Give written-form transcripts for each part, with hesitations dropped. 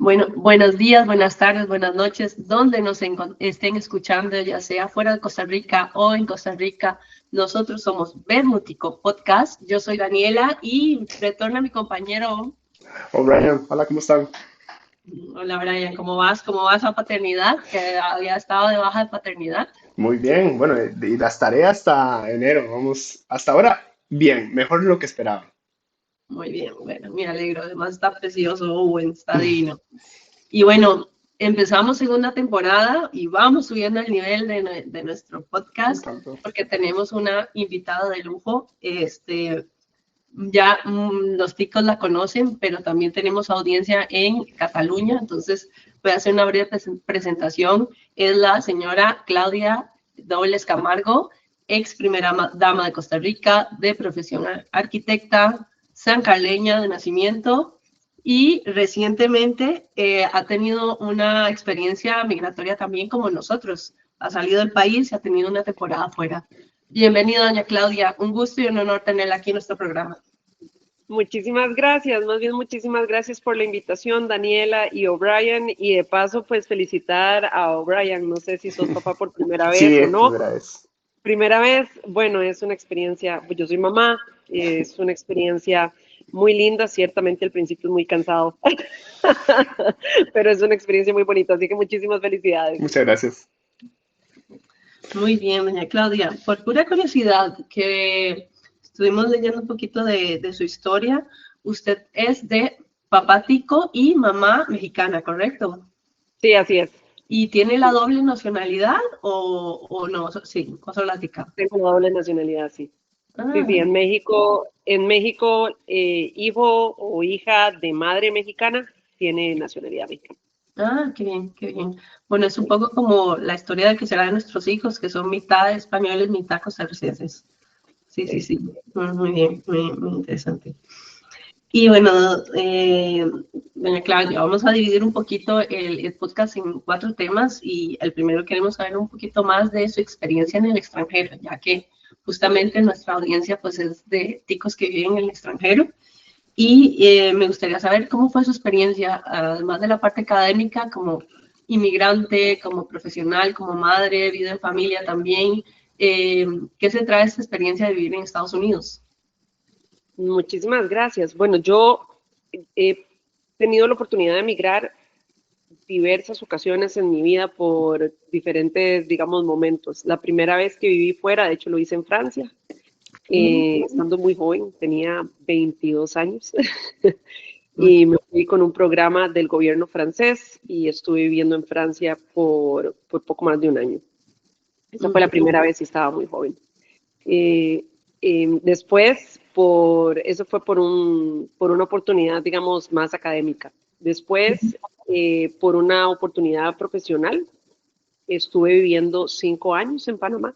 Bueno, buenos días, buenas tardes, buenas noches, donde nos estén escuchando, ya sea fuera de Costa Rica o en Costa Rica. Nosotros somos Bermútico Podcast. Yo soy Daniela y retorna mi compañero. Oh, Brian, hola, ¿cómo están? Hola Brian, ¿cómo vas? ¿Cómo vas a paternidad? Que había estado de baja de paternidad. Muy bien, bueno, y las tareas hasta enero, vamos, hasta ahora, bien, mejor de lo que esperaba. Muy bien, bueno, me alegro. Además está precioso, Owen, está divino. Y bueno, empezamos segunda temporada y vamos subiendo el nivel de nuestro Me podcast encantó. porque tenemos una invitada de lujo. Ya los ticos la conocen, pero también tenemos audiencia en Cataluña, entonces voy a hacer una breve presentación. Es la señora Claudia Dobles Camargo, ex primera dama de Costa Rica, de profesión arquitecta, sancarleña de nacimiento y recientemente ha tenido una experiencia migratoria también como nosotros. Ha salido del país y ha tenido una temporada fuera. Bienvenida, doña Claudia. Un gusto y un honor tenerla aquí en nuestro programa. Muchísimas gracias, más bien muchísimas gracias por la invitación, Daniela y O'Brien, y de paso, pues felicitar a O'Brien, no sé si sos papá por primera Sí, vez o es no. primera vez. Primera vez, bueno, es una experiencia, pues yo soy mamá, es una experiencia muy linda, ciertamente al principio es muy cansado, pero es una experiencia muy bonita, así que muchísimas felicidades. Muchas gracias. Muy bien, doña Claudia. Por pura curiosidad, que estuvimos leyendo un poquito de su historia, usted es de papá tico y mamá mexicana, ¿correcto? Sí, así es. ¿Y tiene la doble nacionalidad o no? Sí, o solo la tica. Tengo doble nacionalidad, sí. Sí, sí, Ah, en México, hijo o hija de madre mexicana tiene nacionalidad mexicana. qué bien, qué bien. Bueno, es un poco como la historia de que será de nuestros hijos, que son mitad españoles, mitad costarricenses. Sí, sí, Sí. sí. Muy bien, muy interesante. Y bueno, doña Claudia, vamos a dividir un poquito el podcast en 4 temas y el primero queremos saber un poquito más de su experiencia en el extranjero, ya que justamente nuestra audiencia pues es de ticos que viven en el extranjero y me gustaría saber cómo fue su experiencia, además de la parte académica, como inmigrante, como profesional, como madre, vida en familia también. ¿Qué se trae esta experiencia de vivir en Estados Unidos? Muchísimas gracias. Bueno, yo he tenido la oportunidad de emigrar diversas ocasiones en mi vida por diferentes, digamos, momentos. La primera vez que viví fuera, de hecho, lo hice en Francia, estando muy joven, tenía 22 años, y me fui con un programa del gobierno francés y estuve viviendo en Francia por poco más de un año. Esa fue la primera vez y estaba muy joven. Eh, Después, eso fue por una oportunidad, digamos, más académica. Después, por una oportunidad profesional, estuve viviendo 5 años en Panamá.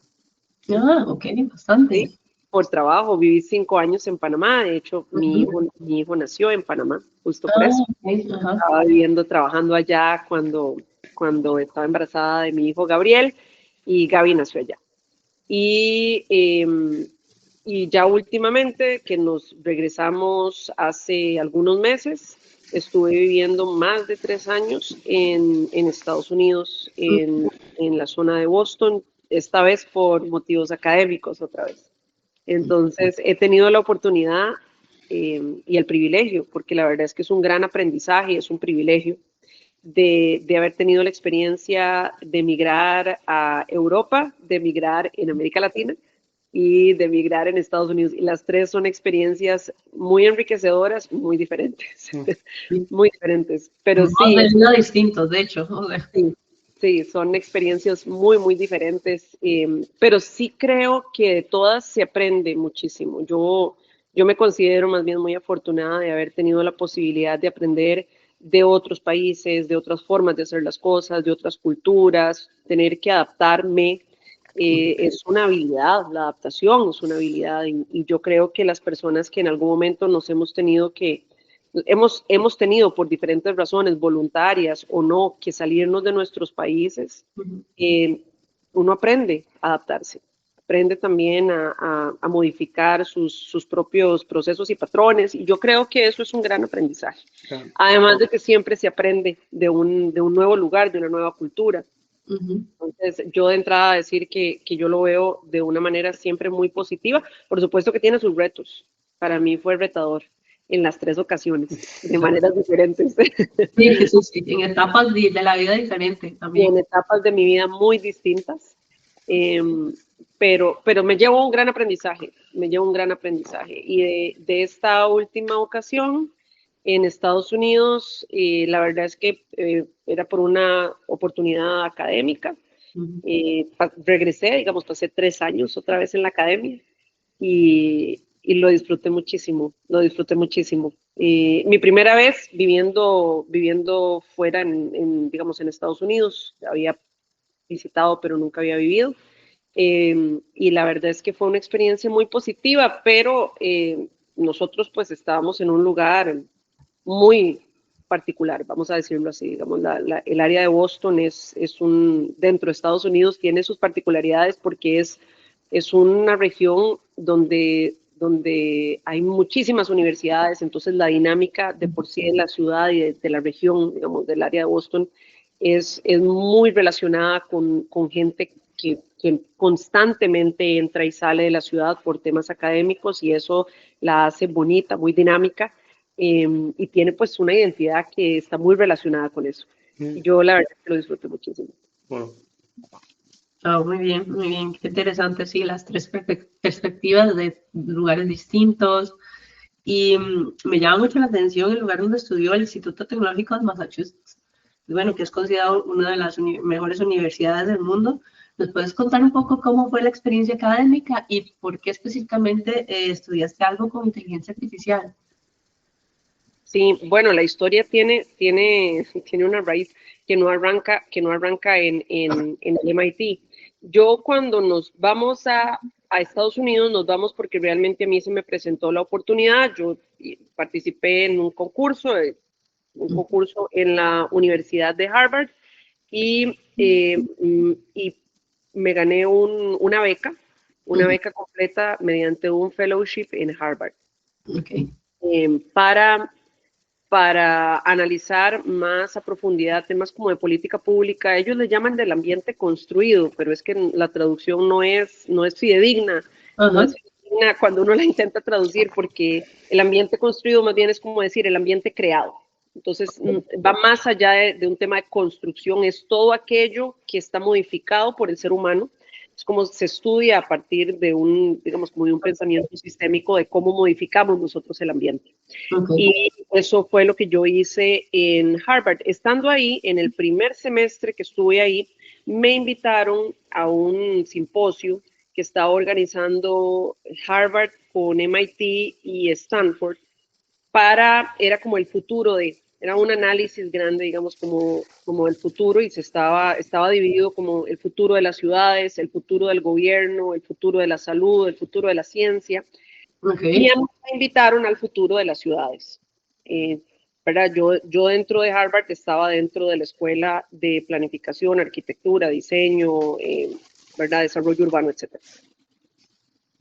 Ok, bastante. ¿Sí? Por trabajo, viví 5 años en Panamá. De hecho, mi hijo nació en Panamá, justo por eso. Ok, ajá. Estaba viviendo, trabajando allá cuando estaba embarazada de mi hijo Gabriel y Gaby nació allá. Y, y ya últimamente, que nos regresamos hace algunos meses, estuve viviendo más de 3 años en Estados Unidos, en la zona de Boston, esta vez por motivos académicos otra vez. Entonces, he tenido la oportunidad y el privilegio, porque la verdad es que es un gran aprendizaje, es un privilegio de haber tenido la experiencia de emigrar a Europa, de emigrar en América Latina y de emigrar en Estados Unidos. Y las tres son experiencias muy enriquecedoras, muy diferentes, muy diferentes. Pero Modos sí, de vida distintos, de hecho. O sea, sí, sí, son experiencias muy, muy diferentes. Pero sí creo que de todas se aprende muchísimo. Yo me considero más bien muy afortunada de haber tenido la posibilidad de aprender de otros países, de otras formas de hacer las cosas, de otras culturas, tener que adaptarme. Es una habilidad, la adaptación es una habilidad y yo creo que las personas que en algún momento nos hemos tenido por diferentes razones, voluntarias o no, que salirnos de nuestros países, eh, uno aprende a adaptarse. aprende también a modificar sus propios procesos y patrones, y yo creo que eso es un gran aprendizaje. Claro. Además de que siempre se aprende de un nuevo lugar, de una nueva cultura. Entonces, yo de entrada decir que yo lo veo de una manera siempre muy positiva. Por supuesto que tiene sus retos. Para mí fue retador en las 3 ocasiones, de maneras diferentes. Sí, sí, sí, en etapas de la vida diferentes Y también. en etapas de mi vida muy distintas. Pero me llevo un gran aprendizaje, Y de esta última ocasión, en Estados Unidos, la verdad es que era por una oportunidad académica. Regresé, digamos, pasé 3 años otra vez en la academia y lo disfruté muchísimo, mi primera vez viviendo fuera digamos, en Estados Unidos, había visitado pero nunca había vivido. Y la verdad es que fue una experiencia muy positiva, pero nosotros pues estábamos en un lugar muy particular, vamos a decirlo así, digamos, el área de Boston dentro de Estados Unidos tiene sus particularidades porque es una región donde hay muchísimas universidades, entonces la dinámica de por sí de la ciudad y de la región, digamos, del área de Boston, es muy relacionada con gente que constantemente entra y sale de la ciudad por temas académicos y eso la hace bonita, muy dinámica y tiene pues una identidad que está muy relacionada con eso. Y yo la verdad que lo disfruto muchísimo. Bueno. Oh, muy bien, qué interesante, sí, las 3 perspectivas de lugares distintos. Y me llama mucho la atención el lugar donde estudió el Instituto Tecnológico de Massachusetts, bueno, que es considerado una de las mejores universidades del mundo. ¿Nos puedes contar un poco cómo fue la experiencia académica y por qué específicamente estudiaste algo con inteligencia artificial? Sí, bueno, la historia tiene una raíz que no arranca en el MIT. Yo cuando nos vamos a Estados Unidos, nos vamos porque realmente a mí se me presentó la oportunidad. Yo participé en un concurso en la Universidad de Harvard y me gané una beca completa mediante un fellowship en Harvard. Okay. Para analizar más a profundidad temas como de política pública. Ellos le llaman del ambiente construido, pero es que la traducción no es fidedigna. No es fidedigna cuando uno la intenta traducir, porque el ambiente construido más bien es como decir el ambiente creado. Entonces, va más allá de un tema de construcción, es todo aquello que está modificado por el ser humano. Es como se estudia a partir de digamos, como de un pensamiento sistémico de cómo modificamos nosotros el ambiente. Y eso fue lo que yo hice en Harvard. Estando ahí, en el primer semestre que estuve ahí, me invitaron a un simposio que estaba organizando Harvard con MIT y Stanford era como el futuro era un análisis grande, digamos, como el futuro y estaba dividido como el futuro de las ciudades, el futuro del gobierno, el futuro de la salud, el futuro de la ciencia. Y a mí me invitaron al futuro de las ciudades. ¿Verdad? Yo dentro de Harvard estaba dentro de la escuela de planificación, arquitectura, diseño, ¿verdad? Desarrollo urbano, etc.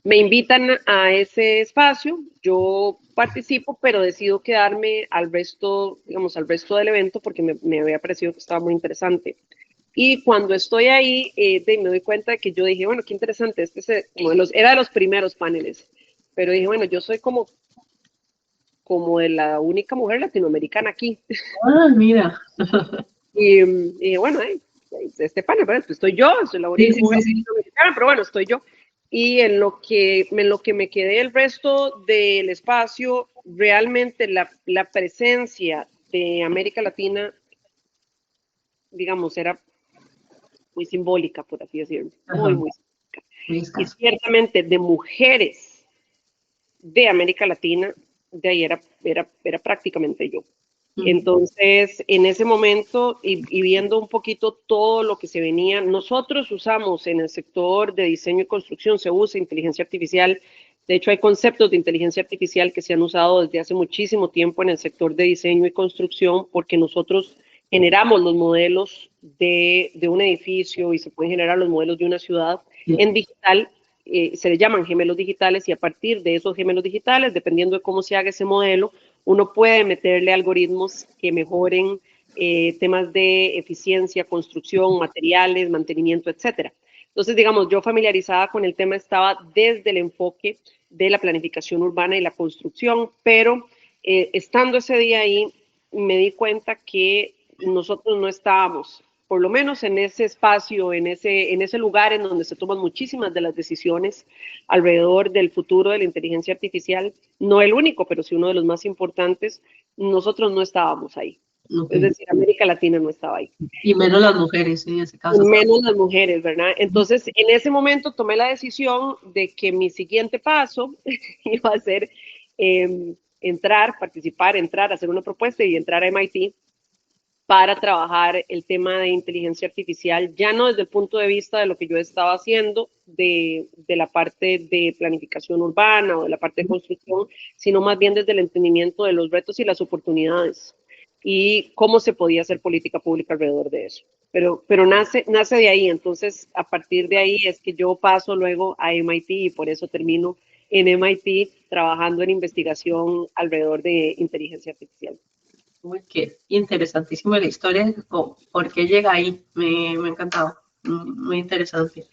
Me invitan a ese espacio, yo participo, pero decido quedarme al resto del evento porque me había parecido que estaba muy interesante. Y cuando estoy ahí, me doy cuenta de que yo dije, bueno, qué interesante, era de los primeros paneles, pero dije, bueno, yo soy como de la única mujer latinoamericana aquí. Ah, mira. y bueno, este panel, ¿verdad? Pues estoy yo, soy la única mujer latinoamericana, pero bueno, estoy yo. Y en lo que me quedé el resto del espacio, realmente la presencia de América Latina, digamos, era muy simbólica, por así decirlo, muy simbólica. Y ciertamente de mujeres de América Latina, de ahí era prácticamente yo. Entonces, en ese momento, y viendo un poquito todo lo que se venía, nosotros usamos en el sector de diseño y construcción, se usa inteligencia artificial. De hecho, hay conceptos de inteligencia artificial que se han usado desde hace muchísimo tiempo en el sector de diseño y construcción, porque nosotros generamos los modelos de un edificio y se pueden generar los modelos de una ciudad en digital se le llaman gemelos digitales, y a partir de esos gemelos digitales, dependiendo de cómo se haga ese modelo, uno puede meterle algoritmos que mejoren temas de eficiencia, construcción, materiales, mantenimiento, etcétera. Entonces, digamos, yo familiarizada con el tema estaba desde el enfoque de la planificación urbana y la construcción, pero estando ese día ahí, me di cuenta que nosotros no estábamos, por lo menos en ese espacio, en ese lugar en donde se toman muchísimas de las decisiones alrededor del futuro de la inteligencia artificial, no el único, pero sí uno de los más importantes, nosotros no estábamos ahí. Okay. Es decir, América Latina no estaba ahí. Y menos las mujeres, en ese caso. Menos las mujeres, ¿verdad? Entonces, en ese momento tomé la decisión de que mi siguiente paso iba a ser participar, hacer una propuesta y entrar a MIT para trabajar el tema de inteligencia artificial, ya no desde el punto de vista de lo que yo estaba haciendo, de la parte de planificación urbana o de la parte de construcción, sino más bien desde el entendimiento de los retos y las oportunidades y cómo se podía hacer política pública alrededor de eso. Pero nace de ahí, entonces a partir de ahí es que yo paso luego a MIT y por eso termino en MIT trabajando en investigación alrededor de inteligencia artificial. Uy, qué interesantísima la historia, por qué llega ahí, me ha encantado, muy interesante.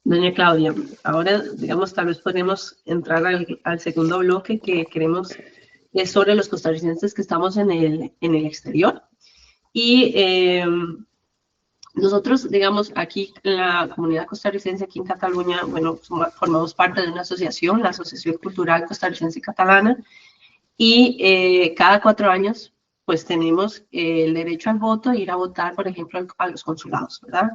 Doña Claudia, ahora, digamos, tal vez podemos entrar al segundo bloque que queremos, es sobre los costarricenses que estamos en el exterior. Y nosotros, digamos, aquí en la comunidad costarricense, aquí en Cataluña, bueno, formamos parte de una asociación, la Asociación Cultural Costarricense y Catalana, y cada 4 años, pues tenemos el derecho al voto e ir a votar, por ejemplo, a los consulados, ¿verdad?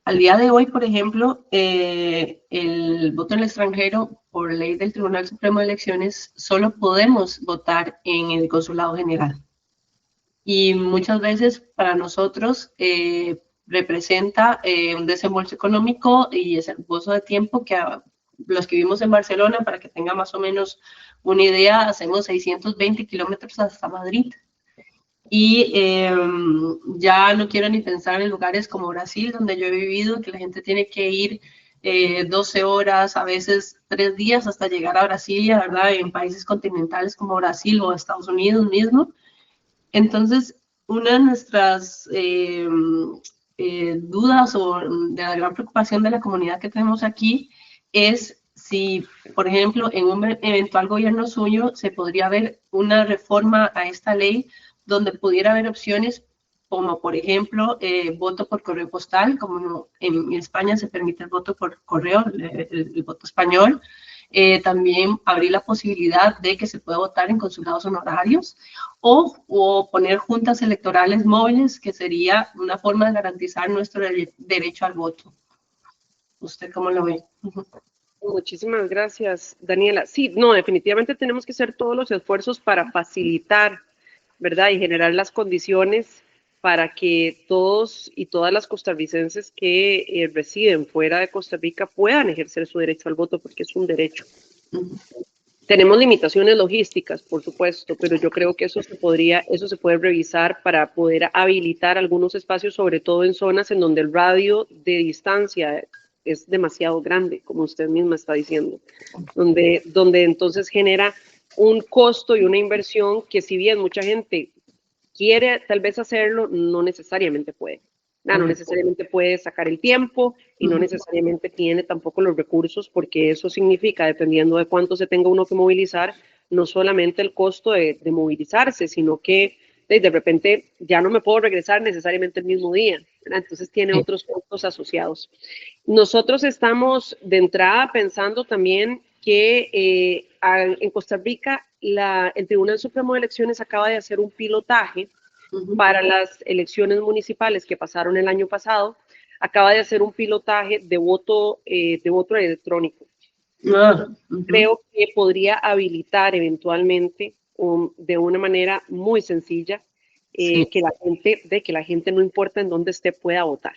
Al día de hoy, por ejemplo, el voto en el extranjero, por ley del Tribunal Supremo de Elecciones, solo podemos votar en el consulado general. Y muchas veces para nosotros representa un desembolso económico y ese gozo de tiempo que los que vivimos en Barcelona, para que tenga más o menos una idea, hacemos 620 kilómetros hasta Madrid. Y ya no quiero ni pensar en lugares como Brasil, donde yo he vivido, que la gente tiene que ir 12 horas, a veces 3 días hasta llegar a Brasilia, ¿verdad? En países continentales como Brasil o Estados Unidos mismo. Entonces, una de nuestras dudas o de la gran preocupación de la comunidad que tenemos aquí es si, por ejemplo, en un eventual gobierno suyo se podría ver una reforma a esta ley donde pudiera haber opciones como, por ejemplo, voto por correo postal, como en España se permite el voto por correo, el voto español. También abrir la posibilidad de que se pueda votar en consulados honorarios o poner juntas electorales móviles, que sería una forma de garantizar nuestro derecho al voto. ¿Usted cómo lo ve? Muchísimas gracias, Daniela. Sí, no, definitivamente tenemos que hacer todos los esfuerzos para facilitar, ¿verdad? Y generar las condiciones para que todos y todas las costarricenses que residen fuera de Costa Rica puedan ejercer su derecho al voto, porque es un derecho. Tenemos limitaciones logísticas, por supuesto, pero yo creo que eso se puede revisar para poder habilitar algunos espacios, sobre todo en zonas en donde el radio de distancia es demasiado grande, como usted misma está diciendo, donde entonces genera un costo y una inversión que, si bien mucha gente quiere tal vez hacerlo, no necesariamente puede. No necesariamente puede sacar el tiempo y no necesariamente tiene tampoco los recursos, porque eso significa, dependiendo de cuánto se tenga uno que movilizar, no solamente el costo de movilizarse, sino que de repente ya no me puedo regresar necesariamente el mismo día, ¿verdad? Entonces tiene otros costos asociados. Nosotros estamos de entrada pensando también que en Costa Rica el Tribunal Supremo de Elecciones acaba de hacer un pilotaje para las elecciones municipales que pasaron el año pasado. Acaba de hacer un pilotaje de voto electrónico. Creo que podría habilitar eventualmente de una manera muy sencilla que la gente, no importa en dónde esté, pueda votar.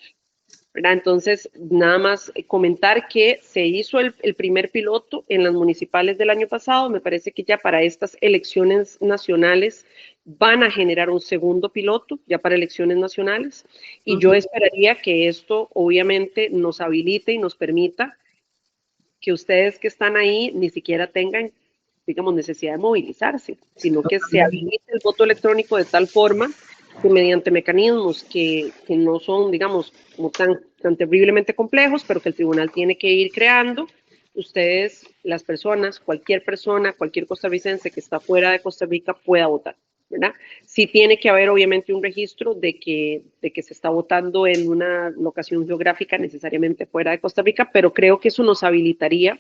¿verdad? Entonces, nada más comentar que se hizo el primer piloto en las municipales del año pasado. Me parece que ya para estas elecciones nacionales van a generar un segundo piloto, ya para elecciones nacionales. Y yo esperaría que esto obviamente nos habilite y nos permita que ustedes que están ahí ni siquiera tengan, digamos, necesidad de movilizarse, sino que se habilite el voto electrónico de tal forma que mediante mecanismos que no son, digamos, como tan terriblemente complejos, pero que el tribunal tiene que ir creando, ustedes, las personas, cualquier costarricense que está fuera de Costa Rica pueda votar, ¿verdad? Sí tiene que haber obviamente un registro de que se está votando en una locación geográfica necesariamente fuera de Costa Rica, pero creo que eso nos habilitaría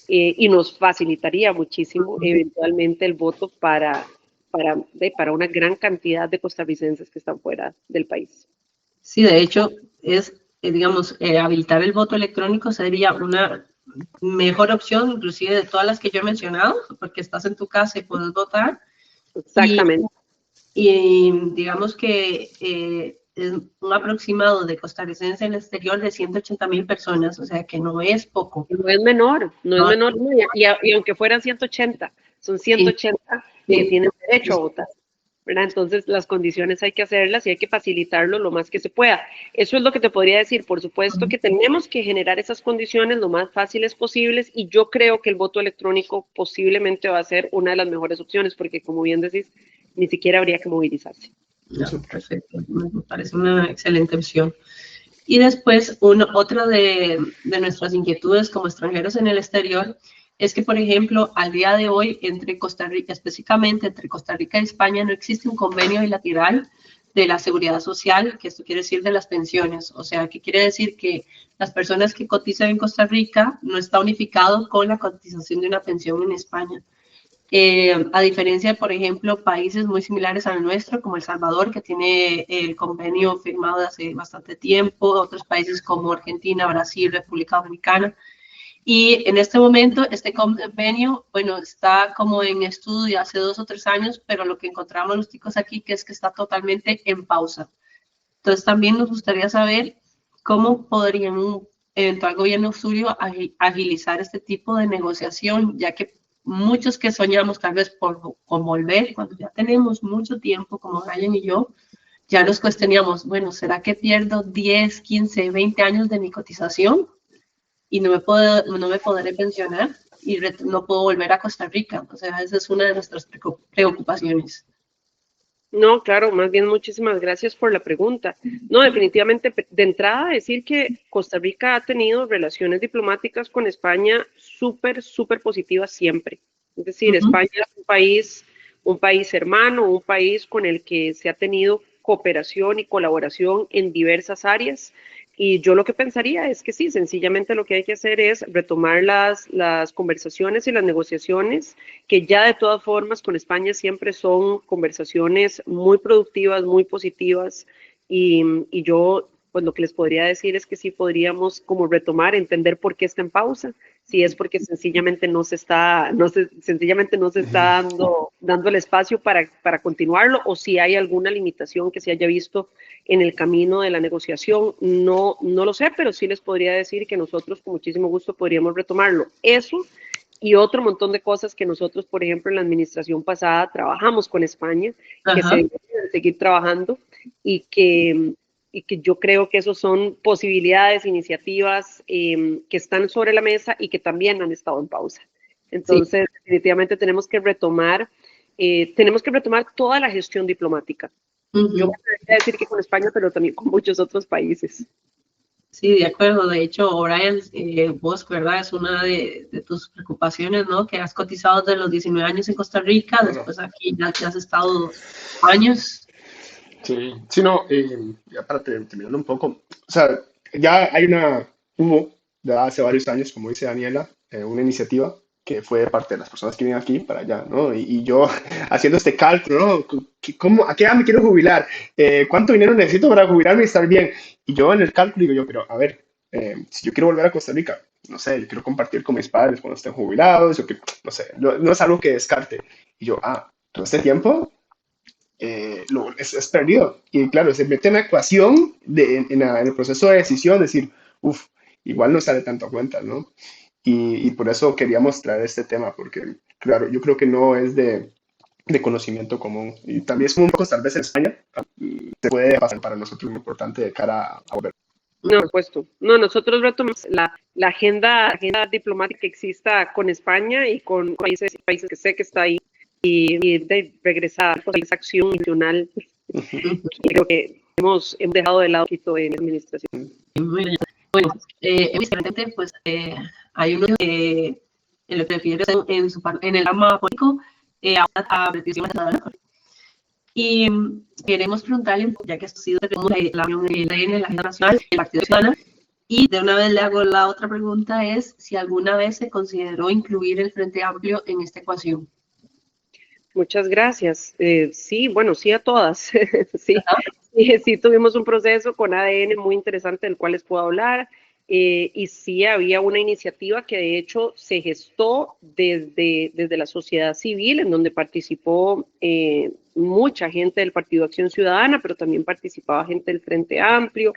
y nos facilitaría muchísimo eventualmente el voto para una gran cantidad de costarricenses que están fuera del país. Sí, de hecho, digamos, habilitar el voto electrónico sería una mejor opción, inclusive de todas las que yo he mencionado, porque estás en tu casa y puedes votar. Exactamente. Y digamos que es un aproximado de costarricenses en el exterior de 180,000 personas, o sea que no es poco. No es menor, y aunque fueran 180, son 180 que tienen derecho a votar, ¿verdad? Entonces las condiciones hay que hacerlas y hay que facilitarlo lo más que se pueda. Eso es lo que te podría decir. Por supuesto que tenemos que generar esas condiciones lo más fáciles posibles y yo creo que el voto electrónico posiblemente va a ser una de las mejores opciones porque, como bien decís, ni siquiera habría que movilizarse. No, perfecto, me parece una excelente opción. Y después, otra de nuestras inquietudes como extranjeros en el exterior es que, por ejemplo, al día de hoy, entre Costa Rica, específicamente entre Costa Rica y España, no existe un convenio bilateral de la seguridad social, que esto quiere decir de las pensiones. O sea, que quiere decir que las personas que cotizan en Costa Rica no está unificado con la cotización de una pensión en España. A diferencia, por ejemplo, países muy similares al nuestro, como El Salvador, que tiene el convenio firmado de hace bastante tiempo, otros países como Argentina, Brasil, República Dominicana. Y en este momento, este convenio, bueno, está como en estudio hace 2 o 3 años, pero lo que encontramos los chicos aquí que es que está totalmente en pausa. Entonces, también nos gustaría saber cómo podría un eventual gobierno suyo agilizar este tipo de negociación, ya que muchos que soñamos tal vez con volver, cuando ya tenemos mucho tiempo, como Ryan y yo, ya nos cuestionamos, bueno, ¿será que pierdo 10, 15, 20 años de mi cotización y no me podré pensionar y no puedo volver a Costa Rica? O sea, esa es una de nuestras preocupaciones. No, claro, más bien muchísimas gracias por la pregunta. No, definitivamente, de entrada decir que Costa Rica ha tenido relaciones diplomáticas con España súper positivas siempre. Es decir, España es un país hermano, un país con el que se ha tenido cooperación y colaboración en diversas áreas. Y yo lo que pensaría es que sí, sencillamente lo que hay que hacer es retomar las conversaciones y las negociaciones, que ya de todas formas con España siempre son conversaciones muy productivas, muy positivas, y yo pues lo que les podría decir es que sí podríamos como retomar, entender por qué está en pausa, si es porque sencillamente no se está dando el espacio para continuarlo, o si hay alguna limitación que se haya visto en el camino de la negociación, no lo sé, pero sí les podría decir que nosotros con muchísimo gusto podríamos retomarlo. Eso y otro montón de cosas que nosotros, por ejemplo, en la administración pasada trabajamos con España, que se deben seguir trabajando y que yo creo que esos son posibilidades, iniciativas que están sobre la mesa y que también han estado en pausa. Entonces, sí, definitivamente tenemos que retomar toda la gestión diplomática. Yo me atrevería a decir que con España, pero también con muchos otros países. Sí, de acuerdo. De hecho, Brian, vos, ¿verdad? Es una de tus preocupaciones, ¿no? Que has cotizado desde los 19 años en Costa Rica, después aquí ya has estado 2 años. Sí, sí, no, ya para terminando un poco, o sea, ya hubo ya hace varios años, como dice Daniela, una iniciativa que fue de parte de las personas que vienen aquí para allá, ¿no? Y yo haciendo este cálculo, ¿no? ¿A qué edad me quiero jubilar? ¿Cuánto dinero necesito para jubilarme y estar bien? Y yo en el cálculo digo yo, pero a ver, si yo quiero volver a Costa Rica, no sé, yo quiero compartir con mis padres cuando estén jubilados, no sé, no es algo que descarte. Y yo, todo este tiempo es perdido. Y claro, se mete en la ecuación, en el proceso de decisión, decir, uff, igual no sale tanto a cuenta, ¿no? Y por eso queríamos traer este tema, porque, claro, yo creo que no es de conocimiento común. Y también es un poco, tal vez en España, se puede pasar para nosotros muy importante de cara a volver. No, por supuesto. No, nosotros retomamos la agenda diplomática que exista con España y con países que sé que está ahí y de regresar a esa acción nacional que creo que hemos dejado de lado un poquito en la administración. Muy bien. Bueno, evidentemente, pues hay uno que en lo que refiere en el rama político a peticiones ciudadanas. Y queremos preguntarle, ya que esto ha sido la Unión de la Agenda Nacional, el Partido Ciudadano, y de una vez le hago la otra pregunta, es si alguna vez se consideró incluir el Frente Amplio en esta ecuación. Muchas gracias. Sí, bueno, sí a todas. Sí, tuvimos un proceso con ADN muy interesante del cual les puedo hablar. Y sí había una iniciativa que de hecho se gestó desde la sociedad civil, en donde participó mucha gente del Partido Acción Ciudadana, pero también participaba gente del Frente Amplio,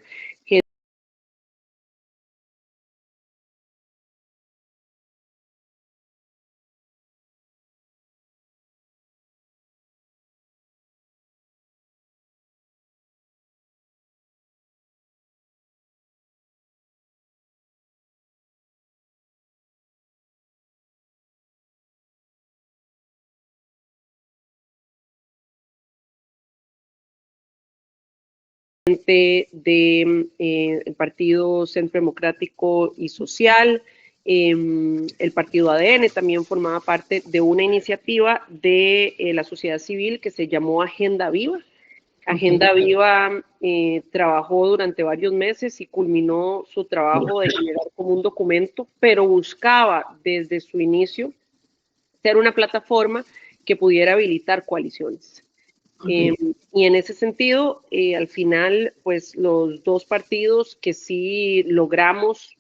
el Partido Centro Democrático y Social, el Partido ADN también formaba parte de una iniciativa de la sociedad civil que se llamó Agenda Viva. Agenda Viva trabajó durante varios meses y culminó su trabajo de generar como un documento, pero buscaba desde su inicio ser una plataforma que pudiera habilitar coaliciones. Y en ese sentido, al final, pues los dos partidos que sí logramos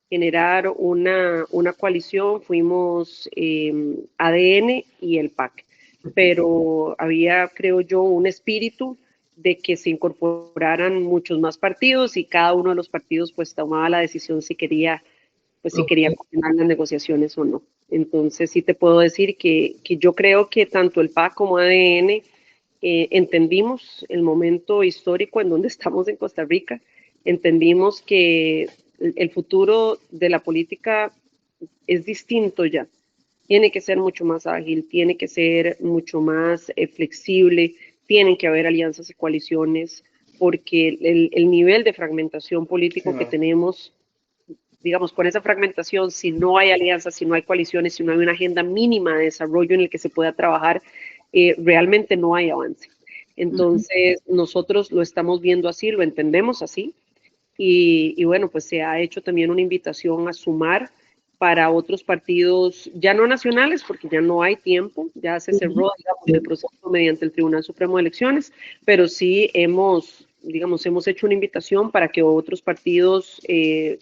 generar una coalición fuimos ADN y el PAC. Pero había, creo yo, un espíritu de que se incorporaran muchos más partidos y cada uno de los partidos pues tomaba la decisión si quería continuar las negociaciones o no. Entonces sí te puedo decir que yo creo que tanto el PAC como ADN entendimos el momento histórico en donde estamos en Costa Rica, entendimos que el futuro de la política es distinto ya. Tiene que ser mucho más ágil, tiene que ser mucho más flexible, tienen que haber alianzas y coaliciones, porque el nivel de fragmentación político que tenemos, digamos, con esa fragmentación, si no hay alianzas, si no hay coaliciones, si no hay una agenda mínima de desarrollo en el que se pueda trabajar, realmente no hay avance. Entonces, nosotros lo estamos viendo así, lo entendemos así, y bueno, pues se ha hecho también una invitación a sumar para otros partidos, ya no nacionales, porque ya no hay tiempo, ya se cerró, digamos, el proceso mediante el Tribunal Supremo de Elecciones, pero sí hemos hecho una invitación para que otros partidos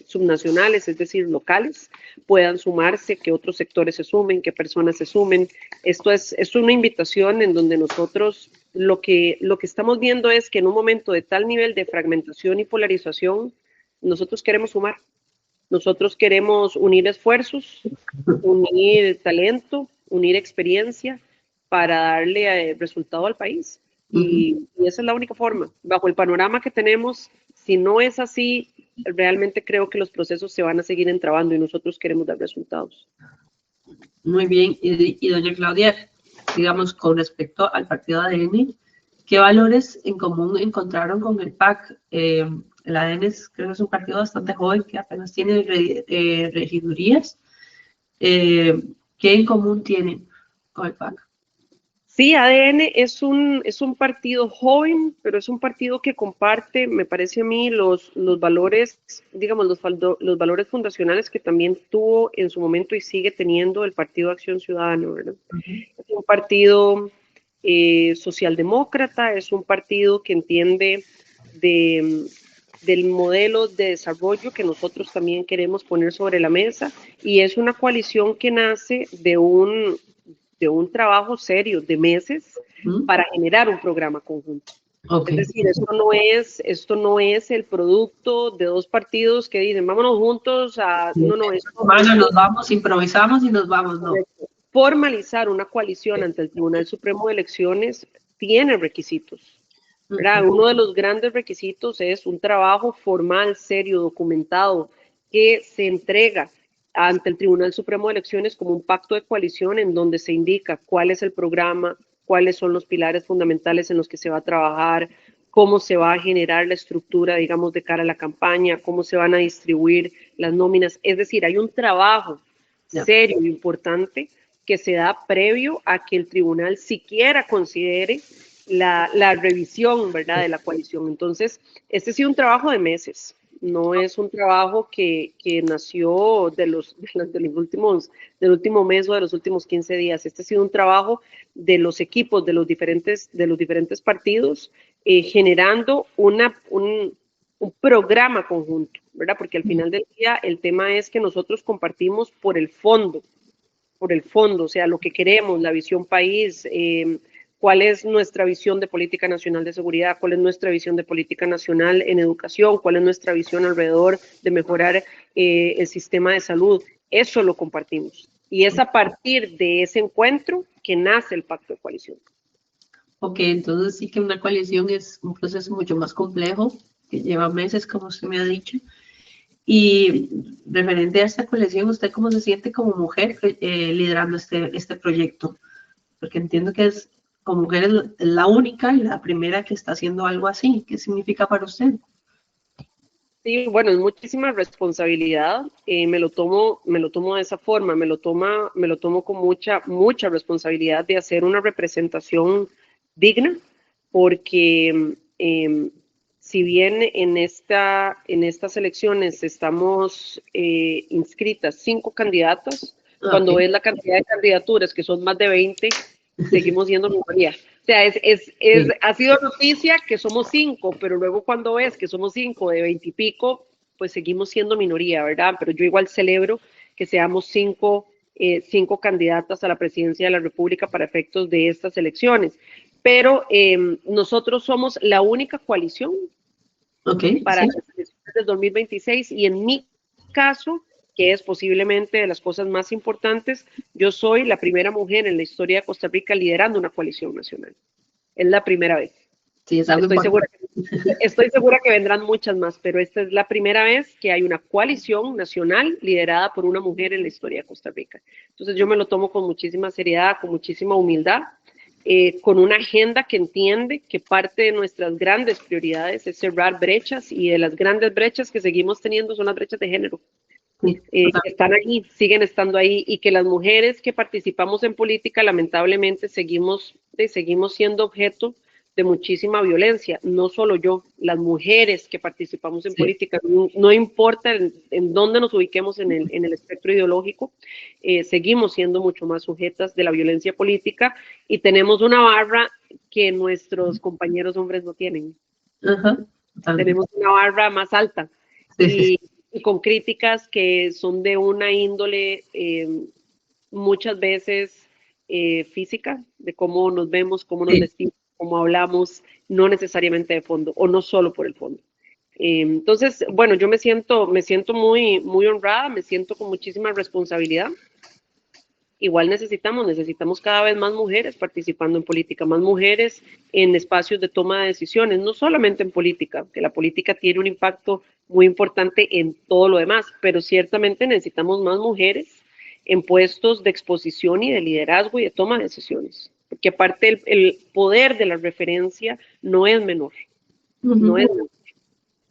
subnacionales, es decir, locales, puedan sumarse, que otros sectores se sumen, que personas se sumen. Esto es una invitación en donde nosotros lo que estamos viendo es que en un momento de tal nivel de fragmentación y polarización, nosotros queremos sumar. Nosotros queremos unir esfuerzos, unir talento, unir experiencia para darle resultado al país. Y esa es la única forma. Bajo el panorama que tenemos, si no es así, realmente creo que los procesos se van a seguir entrabando y nosotros queremos dar resultados. Muy bien. Y doña Claudia, digamos, con respecto al partido ADN, ¿qué valores en común encontraron con el PAC? El ADN creo que es un partido bastante joven que apenas tiene regidurías. ¿Qué en común tienen con el PAC? Sí, ADN es un partido joven, pero es un partido que comparte, me parece a mí, los valores, digamos, los valores fundacionales que también tuvo en su momento y sigue teniendo el Partido Acción Ciudadana, ¿verdad? Es un partido socialdemócrata, es un partido que entiende del modelo de desarrollo que nosotros también queremos poner sobre la mesa, y es una coalición que nace de un trabajo serio de meses para generar un programa conjunto. Okay. Es decir, esto no es el producto de dos partidos que dicen, vámonos juntos a... No, nos vamos, improvisamos y nos vamos, no. Formalizar una coalición ante el Tribunal Supremo de Elecciones tiene requisitos, ¿verdad? Uno de los grandes requisitos es un trabajo formal, serio, documentado, que se entrega ante el Tribunal Supremo de Elecciones como un pacto de coalición en donde se indica cuál es el programa, cuáles son los pilares fundamentales en los que se va a trabajar, cómo se va a generar la estructura, digamos, de cara a la campaña, cómo se van a distribuir las nóminas. Es decir, hay un trabajo serio e importante que se da previo a que el tribunal siquiera considere la revisión, ¿verdad?, de la coalición. Entonces, este ha sido un trabajo de meses. No es un trabajo que nació del último mes o de los últimos 15 días. Este ha sido un trabajo de los equipos de los diferentes partidos, generando un programa conjunto, ¿verdad? Porque al final del día el tema es que nosotros compartimos por el fondo, o sea, lo que queremos, la visión país, cuál es nuestra visión de política nacional de seguridad, cuál es nuestra visión de política nacional en educación, cuál es nuestra visión alrededor de mejorar el sistema de salud. Eso lo compartimos. Y es a partir de ese encuentro que nace el pacto de coalición. Ok, entonces sí que una coalición es un proceso mucho más complejo, que lleva meses, como usted me ha dicho. Y referente a esta coalición, ¿usted cómo se siente como mujer liderando este proyecto? Porque entiendo que como mujer es la única y la primera que está haciendo algo así. ¿Qué significa para usted? Sí, bueno, es muchísima responsabilidad. Me lo tomo de esa forma, me lo tomo con mucha responsabilidad de hacer una representación digna, porque si bien en estas elecciones estamos inscritas 5 candidatas, cuando ves la cantidad de candidaturas, que son más de 20, seguimos siendo minoría. O sea, ha sido noticia que somos 5, pero luego cuando ves que somos 5 de 20 y pico, pues seguimos siendo minoría, ¿verdad? Pero yo igual celebro que seamos 5 candidatas a la presidencia de la República para efectos de estas elecciones. Pero nosotros somos la única coalición para las elecciones del 2026 y en mi caso, que es posiblemente de las cosas más importantes, yo soy la primera mujer en la historia de Costa Rica liderando una coalición nacional. Es la primera vez. Sí, es algo estoy segura que vendrán muchas más, pero esta es la primera vez que hay una coalición nacional liderada por una mujer en la historia de Costa Rica. Entonces yo me lo tomo con muchísima seriedad, con muchísima humildad, con una agenda que entiende que parte de nuestras grandes prioridades es cerrar brechas, y de las grandes brechas que seguimos teniendo son las brechas de género. Están ahí, siguen estando ahí, y que las mujeres que participamos en política lamentablemente seguimos siendo objeto de muchísima violencia. No solo yo, las mujeres que participamos en política, no importa en dónde nos ubiquemos en el espectro ideológico, seguimos siendo mucho más sujetas de la violencia política, y tenemos una barra que nuestros compañeros hombres no tienen. Tenemos una barra más alta. Y con críticas que son de una índole muchas veces física, de cómo nos vemos, cómo nos vestimos, cómo hablamos, no necesariamente de fondo, o no solo por el fondo. Entonces, bueno, yo me siento muy, muy honrada, me siento con muchísima responsabilidad. Igual necesitamos cada vez más mujeres participando en política, más mujeres en espacios de toma de decisiones, no solamente en política, que la política tiene un impacto muy importante en todo lo demás, pero ciertamente necesitamos más mujeres en puestos de exposición y de liderazgo y de toma de decisiones, porque aparte el poder de la referencia no es menor, no es menor.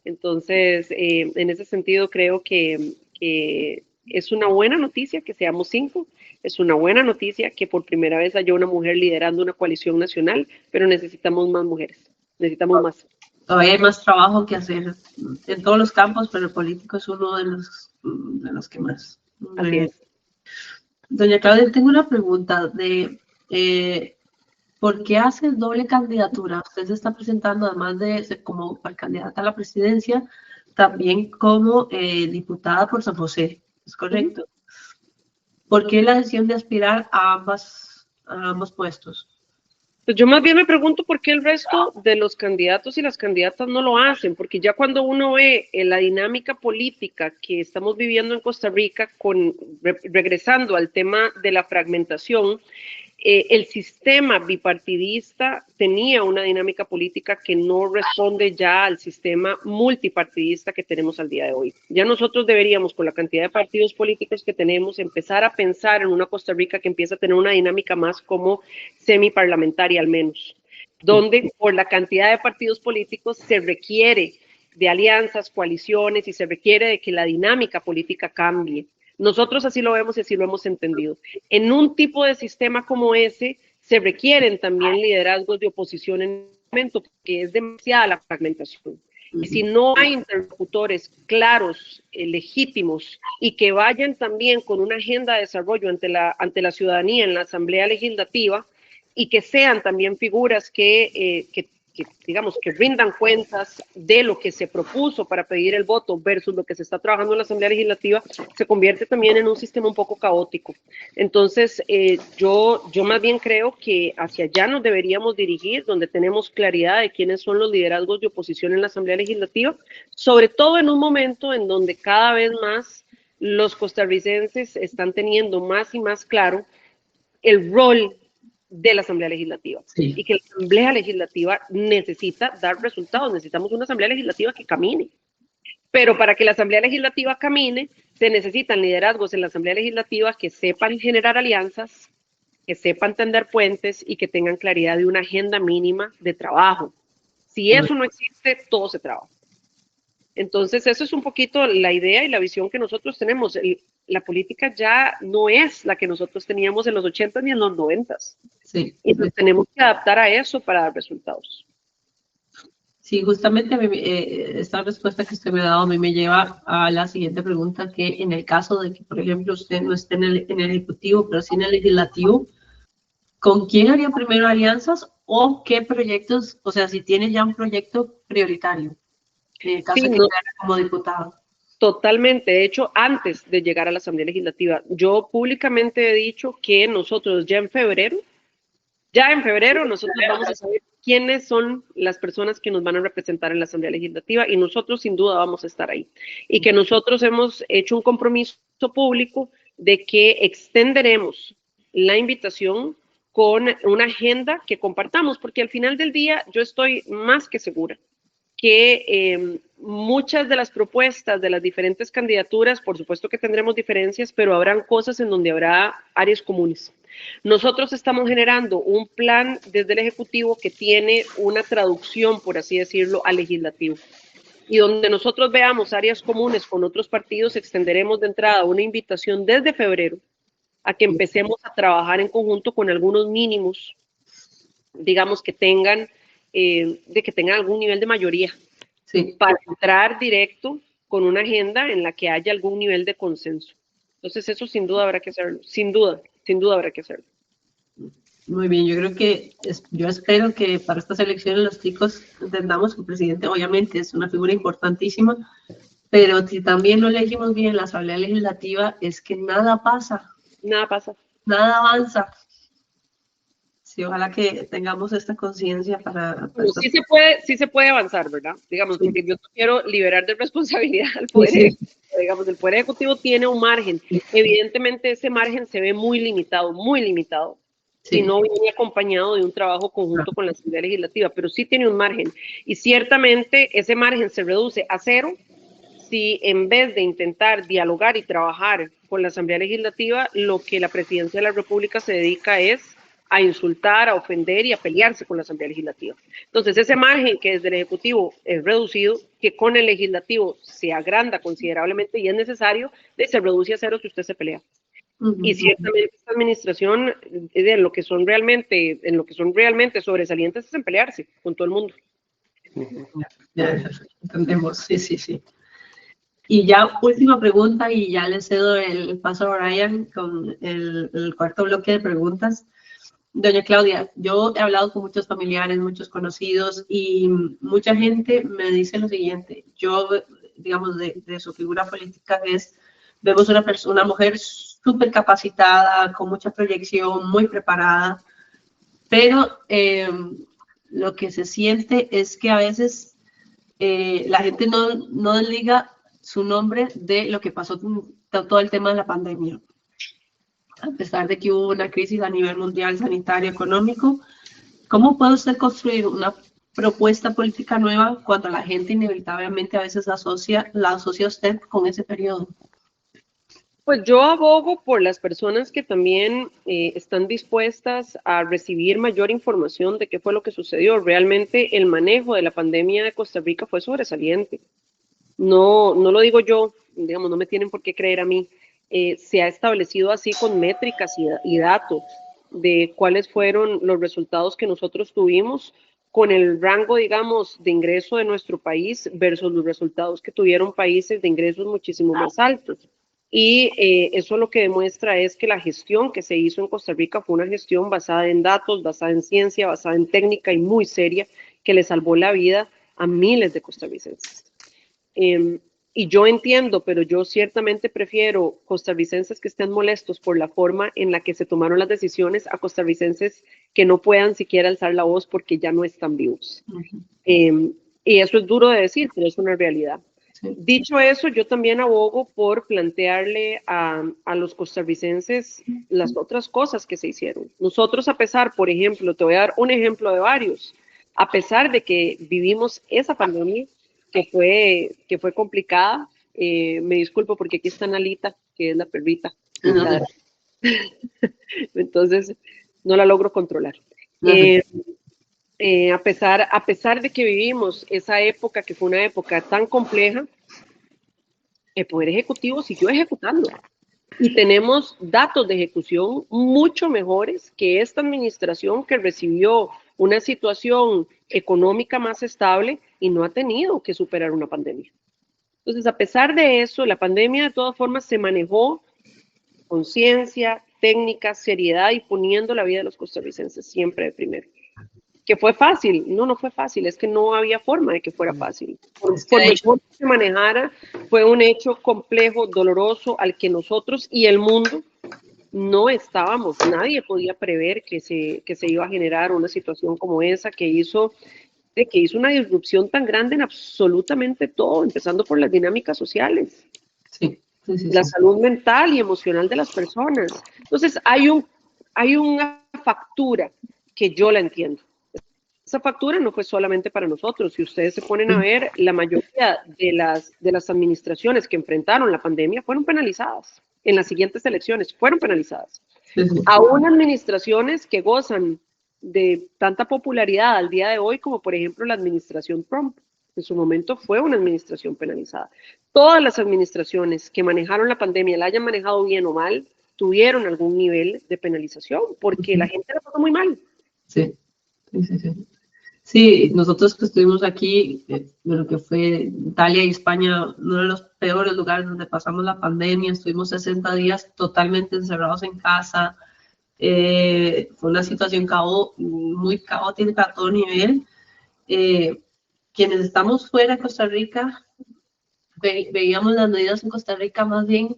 Entonces, en ese sentido creo que es una buena noticia que seamos 5, es una buena noticia que por primera vez haya una mujer liderando una coalición nacional, pero necesitamos más mujeres, necesitamos más. Todavía hay más trabajo que hacer en todos los campos, pero el político es uno de los que más. Así es. Doña Claudia, tengo una pregunta ¿por qué hace doble candidatura? Usted se está presentando, además de ser como candidata a la presidencia, también como diputada por San José, ¿es correcto? ¿Por qué la decisión de aspirar a ambos puestos? Pues yo más bien me pregunto por qué el resto de los candidatos y las candidatas no lo hacen, porque ya cuando uno ve la dinámica política que estamos viviendo en Costa Rica, regresando al tema de la fragmentación, el sistema bipartidista tenía una dinámica política que no responde ya al sistema multipartidista que tenemos al día de hoy. Ya nosotros deberíamos, con la cantidad de partidos políticos que tenemos, empezar a pensar en una Costa Rica que empieza a tener una dinámica más como semiparlamentaria al menos, donde por la cantidad de partidos políticos se requiere de alianzas, coaliciones y se requiere de que la dinámica política cambie. Nosotros así lo vemos y así lo hemos entendido. En un tipo de sistema como ese, se requieren también liderazgos de oposición en el momento, porque es demasiada la fragmentación. Y si no hay interlocutores claros, legítimos, y que vayan también con una agenda de desarrollo ante la ciudadanía en la Asamblea Legislativa, y que sean también figuras que digamos, que rindan cuentas de lo que se propuso para pedir el voto versus lo que se está trabajando en la Asamblea Legislativa, se convierte también en un sistema un poco caótico. Entonces, yo más bien creo que hacia allá nos deberíamos dirigir, donde tenemos claridad de quiénes son los liderazgos de oposición en la Asamblea Legislativa, sobre todo en un momento en donde cada vez más los costarricenses están teniendo más y más claro el rol de la Asamblea Legislativa. Sí. Y que la Asamblea Legislativa necesita dar resultados. Necesitamos una Asamblea Legislativa que camine. Pero para que la Asamblea Legislativa camine, se necesitan liderazgos en la Asamblea Legislativa que sepan generar alianzas, que sepan tender puentes y que tengan claridad de una agenda mínima de trabajo. Si eso no existe, todo se traba. Entonces, eso es un poquito la idea y la visión que nosotros tenemos. La política ya no es la que nosotros teníamos en los 80 ni en los 90. Sí. Y nos tenemos que adaptar a eso para dar resultados. Sí, justamente esta respuesta que usted me ha dado a mí me lleva a la siguiente pregunta, que en el caso de que, por ejemplo, usted no esté en el Ejecutivo, pero sí en el Legislativo, ¿con quién haría primero alianzas o qué proyectos, o sea, si tiene ya un proyecto prioritario, en el caso de que sea como diputado? Totalmente. De hecho, antes de llegar a la Asamblea Legislativa, yo públicamente he dicho que nosotros ya en febrero nosotros vamos a saber quiénes son las personas que nos van a representar en la Asamblea Legislativa y nosotros sin duda vamos a estar ahí. Y que nosotros hemos hecho un compromiso público de que extenderemos la invitación con una agenda que compartamos, porque al final del día yo estoy más que segura que muchas de las propuestas de las diferentes candidaturas, por supuesto que tendremos diferencias, pero habrán cosas en donde habrá áreas comunes. Nosotros estamos generando un plan desde el Ejecutivo que tiene una traducción, por así decirlo, al legislativo. Y donde nosotros veamos áreas comunes con otros partidos, extenderemos de entrada una invitación desde febrero a que empecemos a trabajar en conjunto con algunos mínimos, digamos, que tengan algún nivel de mayoría, sí, para entrar directo con una agenda en la que haya algún nivel de consenso. Entonces eso sin duda habrá que hacerlo, sin duda habrá que hacerlo. Muy bien, yo creo que, yo espero que para estas elecciones los chicos entendamos que el presidente obviamente es una figura importantísima, pero si también lo elegimos bien en la Asamblea Legislativa, es que nada pasa. Nada pasa. Nada avanza. Sí, ojalá que tengamos esta conciencia para sí se puede avanzar, ¿verdad? Digamos, sí, porque yo quiero liberar de responsabilidad al Poder Ejecutivo. Digamos, el Poder Ejecutivo tiene un margen. Evidentemente, ese margen se ve muy limitado, sí, si no viene acompañado de un trabajo conjunto con la Asamblea Legislativa, pero sí tiene un margen. Y ciertamente ese margen se reduce a cero si en vez de intentar dialogar y trabajar con la Asamblea Legislativa, lo que la Presidencia de la República se dedica es a insultar, a ofender y a pelearse con la Asamblea Legislativa. Entonces, ese margen que desde el Ejecutivo es reducido, que con el Legislativo se agranda considerablemente y es necesario, se reduce a cero si usted se pelea. Y ciertamente esta administración, en lo que son realmente sobresalientes, es en pelearse con todo el mundo. Ya, entendemos, sí. Y ya última pregunta, y ya le cedo el paso a Brian con el cuarto bloque de preguntas. Doña Claudia, yo he hablado con muchos familiares, muchos conocidos, y mucha gente me dice lo siguiente. Yo, digamos, de su figura política vemos una mujer súper capacitada, con mucha proyección, muy preparada, pero lo que se siente es que a veces la gente no liga su nombre de lo que pasó con todo el tema de la pandemia. A pesar de que hubo una crisis a nivel mundial, sanitario, económico, ¿cómo puede usted construir una propuesta política nueva cuando la gente inevitablemente a veces la asocia a usted con ese periodo? Pues yo abogo por las personas que también están dispuestas a recibir mayor información de qué fue lo que sucedió. Realmente el manejo de la pandemia de Costa Rica fue sobresaliente. No lo digo yo, digamos, no me tienen por qué creer a mí. Se ha establecido así con métricas y datos de cuáles fueron los resultados que nosotros tuvimos con el rango, digamos, de ingreso de nuestro país versus los resultados que tuvieron países de ingresos muchísimo más altos. Y eso lo que demuestra es que la gestión que se hizo en Costa Rica fue una gestión basada en datos, basada en ciencia, basada en técnica y muy seria, que le salvó la vida a miles de costarricenses. Y yo entiendo, pero yo ciertamente prefiero costarricenses que estén molestos por la forma en la que se tomaron las decisiones a costarricenses que no puedan siquiera alzar la voz porque ya no están vivos. Y eso es duro de decir, pero es una realidad. Dicho eso, yo también abogo por plantearle a los costarricenses las otras cosas que se hicieron. Nosotros, a pesar, por ejemplo, te voy a dar un ejemplo de varios, a pesar de que vivimos esa pandemia que fue complicada, me disculpo porque aquí está Nalita, que es la perrita. Entonces, no la logro controlar. A pesar de que vivimos esa época, que fue una época tan compleja, el Poder Ejecutivo siguió ejecutando. Y tenemos datos de ejecución mucho mejores que esta administración que recibió una situación económica más estable y no ha tenido que superar una pandemia. Entonces, a pesar de eso, la pandemia de todas formas se manejó con ciencia, técnica, seriedad y poniendo la vida de los costarricenses siempre de primero. ¿Que fue fácil? No fue fácil, es que no había forma de que fuera fácil. Por mejor que se manejara, fue un hecho complejo, doloroso, al que nosotros y el mundo no estábamos, nadie podía prever que se iba a generar una situación como esa que hizo una disrupción tan grande en absolutamente todo, empezando por las dinámicas sociales, la salud mental y emocional de las personas. Entonces, hay una factura que yo la entiendo. Esa factura no fue solamente para nosotros. Si ustedes se ponen a ver, la mayoría de las administraciones que enfrentaron la pandemia fueron penalizadas. En las siguientes elecciones fueron penalizadas. Aún administraciones que gozan de tanta popularidad al día de hoy, como por ejemplo la administración Trump, en su momento fue una administración penalizada. Todas las administraciones que manejaron la pandemia, la hayan manejado bien o mal, tuvieron algún nivel de penalización, porque la gente la pasó muy mal. Sí. Sí, nosotros que estuvimos aquí, lo que fue Italia y España, uno de los peores lugares donde pasamos la pandemia, estuvimos 60 días totalmente encerrados en casa, fue una situación muy caótica a todo nivel. Quienes estamos fuera de Costa Rica, veíamos las medidas en Costa Rica más bien,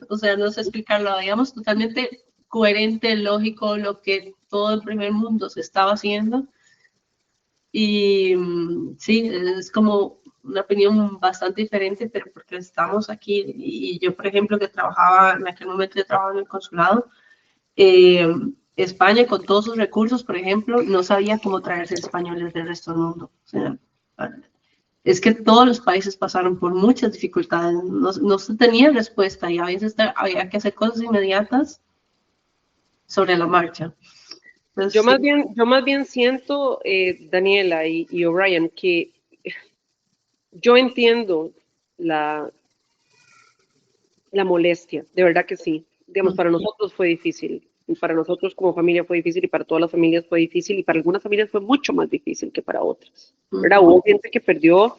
o sea, no sé explicarlo, veíamos totalmente coherente, lógico, lo que todo el primer mundo se estaba haciendo. Y sí, es como una opinión bastante diferente, pero porque estamos aquí. Y yo, por ejemplo, que trabajaba, en aquel momento yo trabajaba en el consulado, España con todos sus recursos, por ejemplo, no sabía cómo traerse españoles del resto del mundo. O sea, es que todos los países pasaron por muchas dificultades, no se tenía respuesta y a veces había que hacer cosas inmediatas sobre la marcha. Yo más bien siento, Daniela y O'Brien, que yo entiendo la molestia, de verdad que sí. Digamos, para nosotros fue difícil, y para nosotros como familia fue difícil, y para todas las familias fue difícil, y para algunas familias fue mucho más difícil que para otras. ¿Verdad? Hubo gente que perdió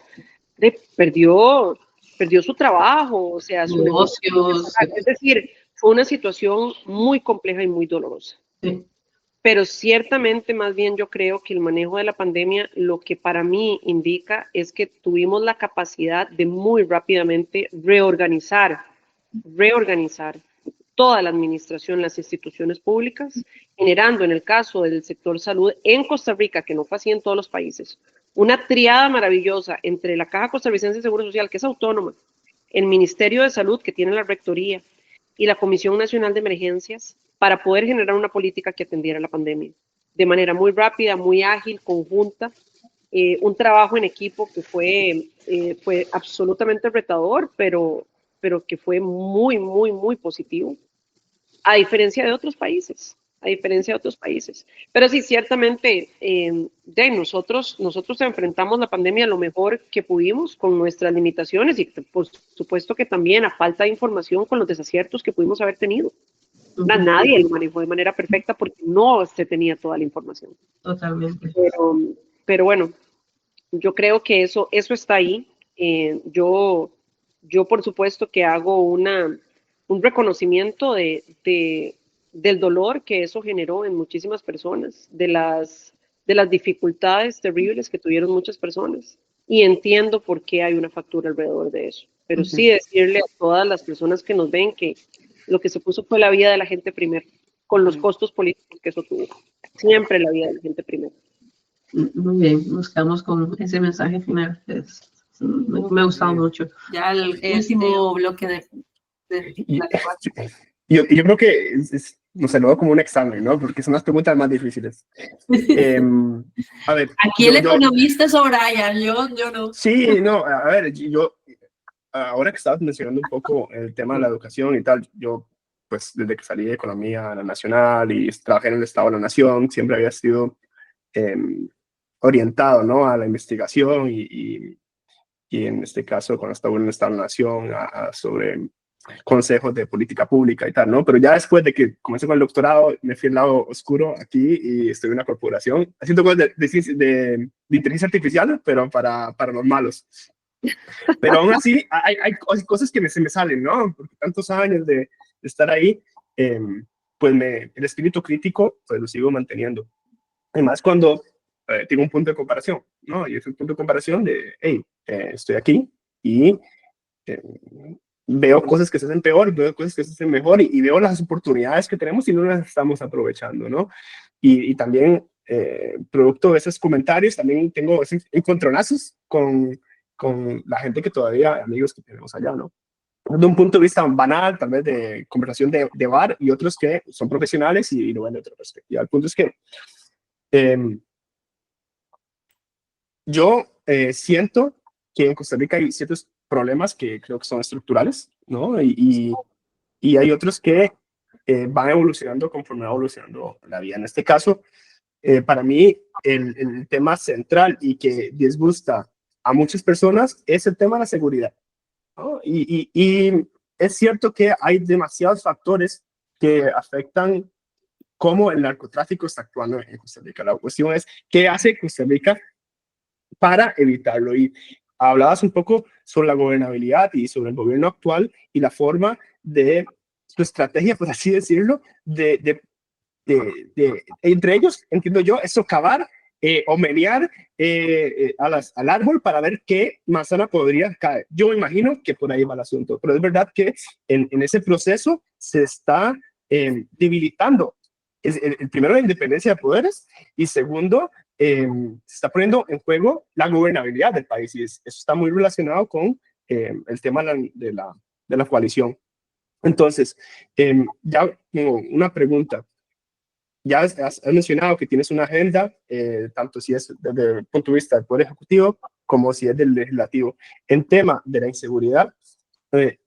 su trabajo, o sea, su negocio. Es decir, fue una situación muy compleja y muy dolorosa. Sí. Pero ciertamente, más bien yo creo que el manejo de la pandemia, lo que para mí indica es que tuvimos la capacidad de muy rápidamente reorganizar toda la administración, las instituciones públicas, generando en el caso del sector salud en Costa Rica, que no fue así en todos los países, una triada maravillosa entre la Caja Costarricense de Seguro Social, que es autónoma, el Ministerio de Salud, que tiene la rectoría, y la Comisión Nacional de Emergencias, para poder generar una política que atendiera la pandemia de manera muy rápida, muy ágil, conjunta, un trabajo en equipo que fue absolutamente retador, pero que fue muy, muy, muy positivo, a diferencia de otros países, Pero sí, ciertamente, nosotros enfrentamos la pandemia lo mejor que pudimos con nuestras limitaciones y por supuesto que también a falta de información con los desaciertos que pudimos haber tenido. Nadie lo manejó de manera perfecta porque no se tenía toda la información. Totalmente. Pero bueno, yo creo que eso está ahí. Yo por supuesto que hago un reconocimiento del dolor que eso generó en muchísimas personas, de las dificultades terribles que tuvieron muchas personas, y entiendo por qué hay una factura alrededor de eso. Pero sí decirle a todas las personas que nos ven que lo que se puso fue la vida de la gente primero, con los costos políticos que eso tuvo. Siempre la vida de la gente primero. Muy bien, nos quedamos con ese mensaje final. Me ha gustado mucho. Ya el último bloque de yo creo que nos saludó como un examen, ¿no? Porque son las preguntas más difíciles. A ver, aquí el economista es O'Brien, yo no. Sí, no, a ver, yo, ahora que estabas mencionando un poco el tema de la educación y tal, yo, pues, desde que salí de Economía a la Nacional y trabajé en el Estado de la Nación, siempre había sido orientado, ¿no? A la investigación y en este caso, cuando estaba en el Estado de la Nación, sobre consejos de política pública y tal, ¿no? Pero ya después de que comencé con el doctorado, me fui al lado oscuro aquí y estoy en una corporación haciendo cosas de inteligencia artificial, pero para los malos. Pero aún así, hay cosas que se me salen, ¿no? Porque tantos años de estar ahí, pues el espíritu crítico, pues lo sigo manteniendo. Además, cuando tengo un punto de comparación, ¿no? Y es un punto de comparación de, hey, estoy aquí y veo cosas que se hacen peor, veo cosas que se hacen mejor y veo las oportunidades que tenemos y no las estamos aprovechando, ¿no? Y también, producto de esos comentarios, también tengo esos encontronazos con la gente que todavía, amigos que tenemos allá, ¿no? De un punto de vista banal, tal vez de conversación de bar, y otros que son profesionales y lo ven de otra perspectiva. El punto es que yo siento que en Costa Rica hay ciertos problemas que creo que son estructurales, ¿no? Y hay otros que van evolucionando conforme va evolucionando la vida. En este caso, para mí, el tema central y que disgusta a muchas personas es el tema de la seguridad, ¿no? Y es cierto que hay demasiados factores que afectan cómo el narcotráfico está actuando en Costa Rica. La cuestión es, ¿qué hace Costa Rica para evitarlo? Y hablabas un poco sobre la gobernabilidad y sobre el gobierno actual y la forma de su estrategia, por así decirlo, entre ellos, entiendo yo, es socavar o menear al árbol para ver qué manzana podría caer. Yo me imagino que por ahí va el asunto, pero es verdad que en ese proceso se está debilitando. El primero, la independencia de poderes, y segundo, se está poniendo en juego la gobernabilidad del país, y eso está muy relacionado con el tema de la coalición. Entonces, ya tengo una pregunta. Ya has mencionado que tienes una agenda, tanto si es desde el punto de vista del Poder Ejecutivo como si es del Legislativo. En tema de la inseguridad,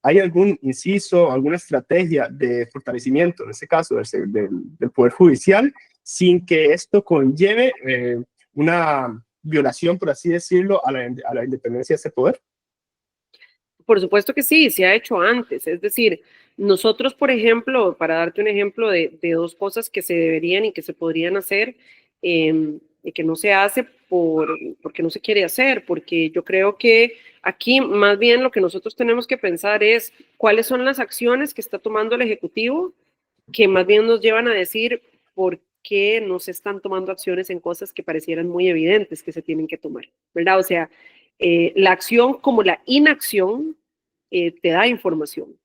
¿hay algún inciso, alguna estrategia de fortalecimiento, en este caso, del Poder Judicial, sin que esto conlleve una violación, por así decirlo, a la independencia de ese poder? Por supuesto que sí, se ha hecho antes. Es decir, nosotros, por ejemplo, para darte un ejemplo de dos cosas que se deberían y que se podrían hacer y que no se hace porque no se quiere hacer, porque yo creo que aquí más bien lo que nosotros tenemos que pensar es cuáles son las acciones que está tomando el Ejecutivo que más bien nos llevan a decir por qué no se están tomando acciones en cosas que parecieran muy evidentes que se tienen que tomar, ¿verdad? O sea, la acción como la inacción te da información.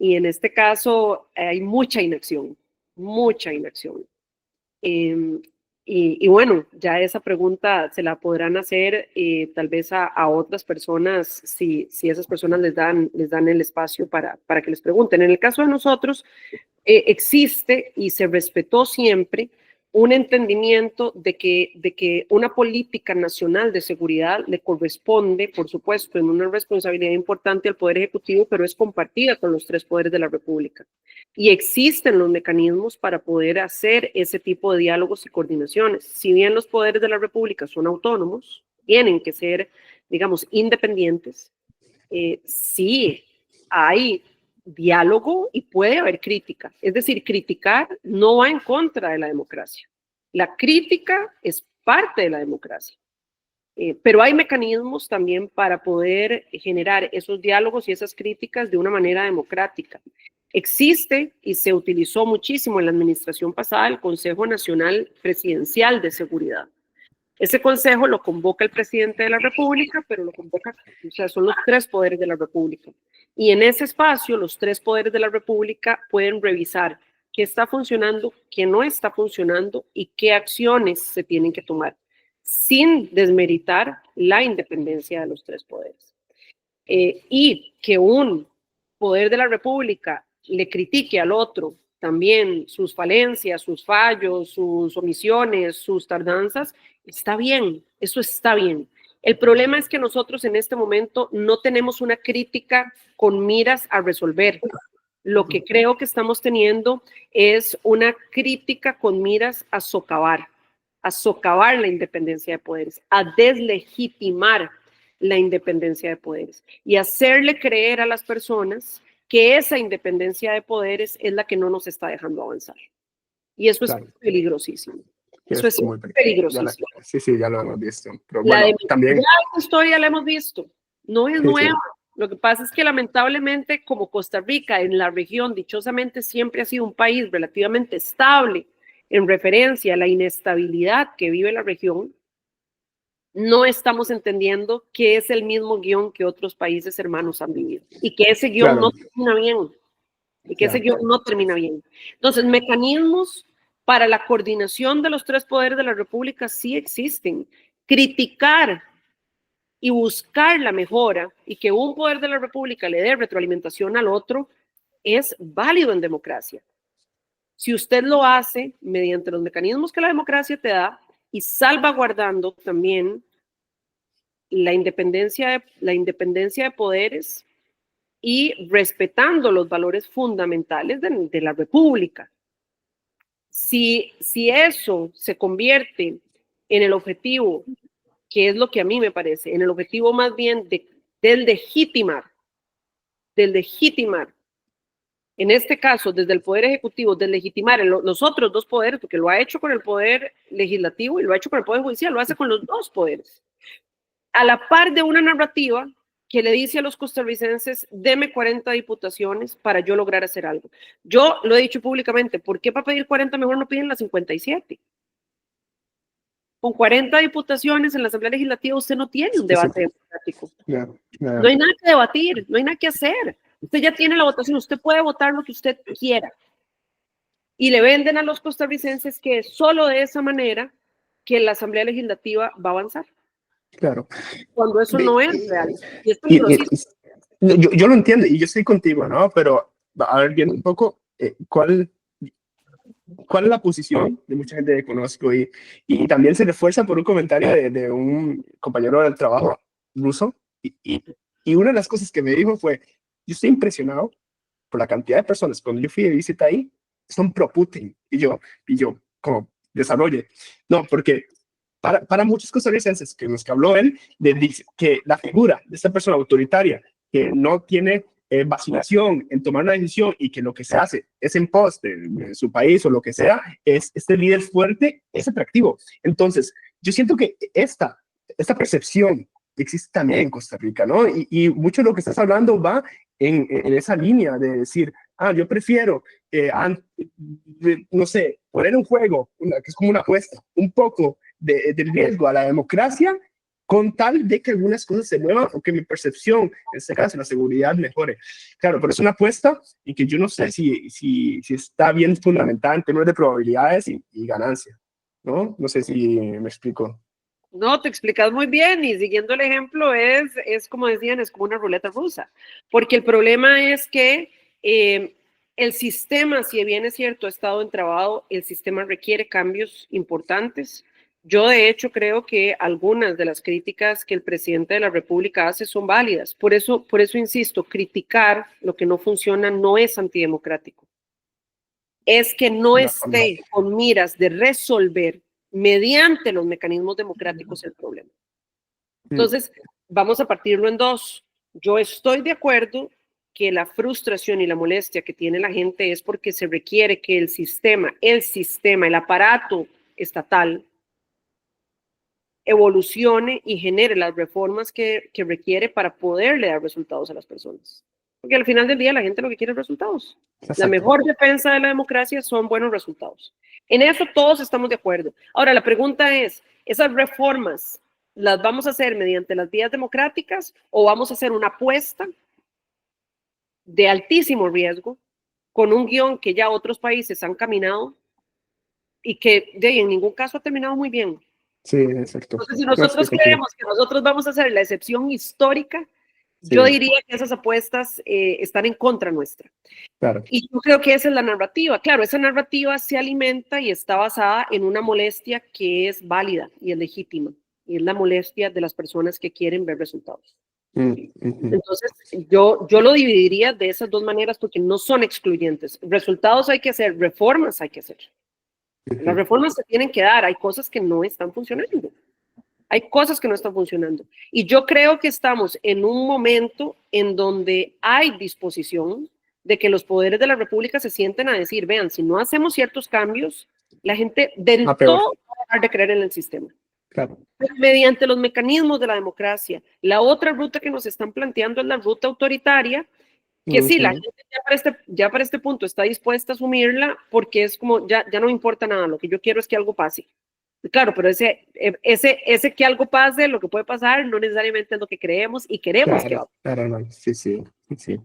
Y en este caso hay mucha inacción, mucha inacción. Y bueno, ya esa pregunta se la podrán hacer tal vez a otras personas si esas personas les dan el espacio para que les pregunten. En el caso de nosotros, existe y se respetó siempre un entendimiento de que una política nacional de seguridad le corresponde, por supuesto, en una responsabilidad importante al Poder Ejecutivo, pero es compartida con los tres poderes de la República. Y existen los mecanismos para poder hacer ese tipo de diálogos y coordinaciones. Si bien los poderes de la República son autónomos, tienen que ser, digamos, independientes, sí hay diálogo y puede haber crítica. Es decir, criticar no va en contra de la democracia. La crítica es parte de la democracia. Pero hay mecanismos también para poder generar esos diálogos y esas críticas de una manera democrática. Existe y se utilizó muchísimo en la administración pasada el Consejo Nacional Presidencial de Seguridad. Ese consejo lo convoca el presidente de la República, pero lo convoca, o sea, son los tres poderes de la República. Y en ese espacio, los tres poderes de la República pueden revisar qué está funcionando, qué no está funcionando y qué acciones se tienen que tomar, sin desmeritar la independencia de los tres poderes. Y que un poder de la República le critique al otro también sus falencias, sus fallos, sus omisiones, sus tardanzas, está bien, eso está bien. El problema es que nosotros en este momento no tenemos una crítica con miras a resolver. Lo que creo que estamos teniendo es una crítica con miras a socavar la independencia de poderes, a deslegitimar la independencia de poderes y hacerle creer a las personas que esa independencia de poderes es la que no nos está dejando avanzar. Y eso es peligrosísimo. Eso es muy peligrosísimo. Sí, ya lo hemos visto. Pero bueno, también... La historia la hemos visto, no es nueva. Lo que pasa es que lamentablemente, como Costa Rica en la región, dichosamente siempre ha sido un país relativamente estable en referencia a la inestabilidad que vive la región, no estamos entendiendo que es el mismo guión que otros países hermanos han vivido y que ese guión no termina bien. Entonces, mecanismos para la coordinación de los tres poderes de la República sí existen. Criticar y buscar la mejora y que un poder de la República le dé retroalimentación al otro es válido en democracia. Si usted lo hace mediante los mecanismos que la democracia te da y salvaguardando también la independencia de poderes y respetando los valores fundamentales de la República. Si eso se convierte en el objetivo, que es lo que a mí me parece, en el objetivo más bien del legitimar, en este caso, desde el Poder Ejecutivo, deslegitimar los otros dos poderes, porque lo ha hecho con el Poder Legislativo y lo ha hecho con el Poder Judicial, lo hace con los dos poderes. A la par de una narrativa que le dice a los costarricenses, deme 40 diputaciones para yo lograr hacer algo. Yo lo he dicho públicamente, ¿por qué para pedir 40 mejor no piden las 57? Con 40 diputaciones en la Asamblea Legislativa usted no tiene un debate democrático. No hay nada que debatir, no hay nada que hacer. Usted ya tiene la votación, usted puede votar lo que usted quiera. Y le venden a los costarricenses que es solo de esa manera que la Asamblea Legislativa va a avanzar. Claro. Cuando eso no es real. Yo lo entiendo y yo estoy contigo, ¿no? Pero a ver, viendo un poco, ¿cuál es la posición de mucha gente que conozco? Y también se refuerza por un comentario de un compañero del trabajo ruso. Y una de las cosas que me dijo fue, yo estoy impresionado por la cantidad de personas, cuando yo fui de visita ahí, son pro Putin. Y yo como desarrolle. No, porque para muchos costarricenses que nos habló él, dice que la figura de esta persona autoritaria que no tiene vacilación en tomar una decisión y que lo que se hace es en pos de su país o lo que sea, es este líder fuerte, es atractivo. Entonces, yo siento que esta percepción existe también en Costa Rica, ¿no? Y mucho de lo que estás hablando va en esa línea de decir, yo prefiero, no sé, poner en juego, que es como una apuesta, un poco de riesgo a la democracia con tal de que algunas cosas se muevan o que mi percepción, en este caso, la seguridad mejore. Claro, pero es una apuesta y que yo no sé si está bien fundamentada en términos de probabilidades y ganancia, ¿no? No sé si me explico. No, te explicas muy bien y siguiendo el ejemplo es como decían, es como una ruleta rusa, porque el problema es que el sistema, si bien es cierto, ha estado entrabado, el sistema requiere cambios importantes. Yo de hecho creo que algunas de las críticas que el presidente de la República hace son válidas. Por eso insisto, criticar lo que no funciona no es antidemocrático. Es que no No, no. esté con miras de resolver mediante los mecanismos democráticos el problema. Entonces, vamos a partirlo en dos. Yo estoy de acuerdo que la frustración y la molestia que tiene la gente es porque se requiere que el sistema, el aparato estatal evolucione y genere las reformas que requiere para poderle dar resultados a las personas. Porque al final del día la gente lo que quiere es resultados. Exacto. La mejor defensa de la democracia son buenos resultados. En eso todos estamos de acuerdo. Ahora, la pregunta es, ¿esas reformas las vamos a hacer mediante las vías democráticas o vamos a hacer una apuesta de altísimo riesgo con un guión que ya otros países han caminado y que en ningún caso ha terminado muy bien? Sí, exacto. Entonces, si nosotros creemos que nosotros vamos a hacer la excepción histórica, sí, yo diría que esas apuestas están en contra nuestra. Claro. Y yo creo que esa es la narrativa. Claro, esa narrativa se alimenta y está basada en una molestia que es válida y es legítima. Y es la molestia de las personas que quieren ver resultados. Entonces, yo lo dividiría de esas dos maneras porque no son excluyentes. Resultados hay que hacer, reformas hay que hacer. Las reformas se tienen que dar, hay cosas que no están funcionando. Hay cosas que no están funcionando. Y yo creo que estamos en un momento en donde hay disposición de que los poderes de la República se sienten a decir, vean, si no hacemos ciertos cambios, la gente del todo va a dejar de creer en el sistema. Claro. Pero mediante los mecanismos de la democracia. La otra ruta que nos están planteando es la ruta autoritaria, que sí, la gente ya para este punto está dispuesta a asumirla porque es como, ya no me importa nada, lo que yo quiero es que algo pase. Claro, pero ese que algo pase, lo que puede pasar, no necesariamente es lo que creemos y queremos que va a pasar. Claro, no, sí.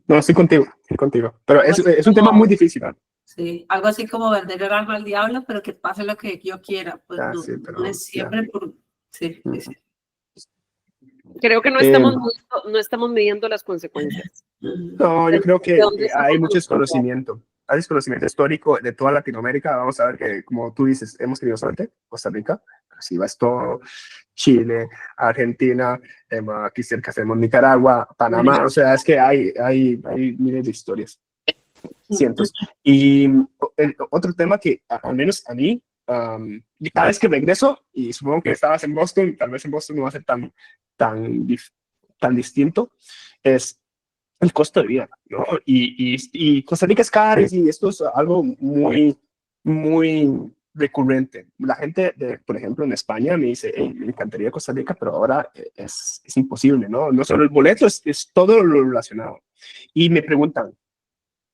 No, estoy contigo. Pero es un tema muy difícil, ¿no? Sí, algo así como vender el alma al diablo, pero que pase lo que yo quiera. Pues no es siempre por... Sí. Creo que no estamos midiendo las consecuencias. No, yo creo que hay mucho desconocimiento. Hay desconocimiento histórico de toda Latinoamérica. Vamos a ver que, como tú dices, hemos tenido suerte, Costa Rica, así va todo, Chile, Argentina, aquí cerca tenemos Nicaragua, Panamá, o sea, es que hay miles de historias, cientos. Y otro tema que, al menos a mí, cada vez que regreso, y supongo que estabas en Boston, tal vez en Boston no va a ser tan distinto, es el costo de vida, ¿no? Y Costa Rica es caro y esto es algo muy, muy recurrente. La gente, por ejemplo, en España me dice, hey, me encantaría Costa Rica, pero ahora es imposible, ¿no? No solo el boleto, es todo lo relacionado. Y me preguntan,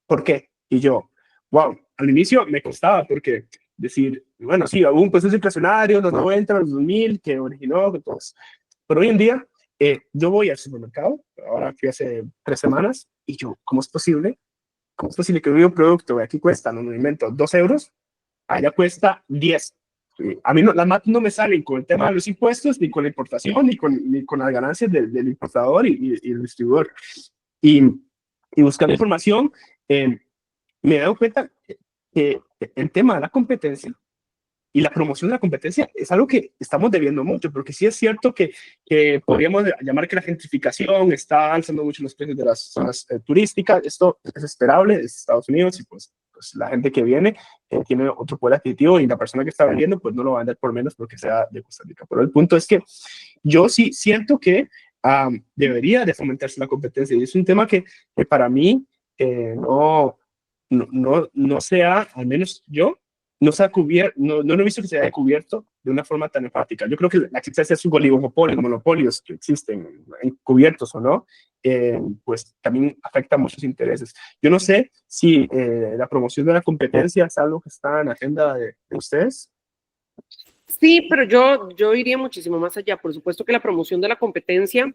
¿por qué? Y yo, wow, al inicio me costaba porque decir, bueno, sí, hubo un proceso inflacionario en los 90, los 2000, que originó, entonces, pero hoy en día yo voy al supermercado, ahora fui hace 3 semanas, y yo, ¿cómo es posible? ¿Cómo es posible que un producto que aquí cuesta, no me invento, 2 euros, allá cuesta 10? A mí las matas no me salen con el tema de los impuestos, ni con la importación, ni con las ganancias del importador y el distribuidor. Y buscando información, me he dado cuenta que el tema de la competencia y la promoción de la competencia es algo que estamos debiendo mucho, porque sí es cierto que podríamos llamar que la gentrificación está alzando mucho los precios de las zonas turísticas. Esto es esperable, es Estados Unidos, y pues la gente que viene tiene otro poder adquisitivo, y la persona que está vendiendo pues no lo va a vender por menos porque sea de Costa Rica. Pero el punto es que yo sí siento que debería de fomentarse la competencia, y es un tema que para mí no sea, al menos yo, no se ha cubierto, no he visto que se haya cubierto de una forma tan enfática. Yo creo que la existencia de monopolios que existen, encubiertos o no, pues también afecta a muchos intereses. Yo no sé si la promoción de la competencia es algo que está en la agenda de ustedes. Sí, pero yo iría muchísimo más allá. Por supuesto que la promoción de la competencia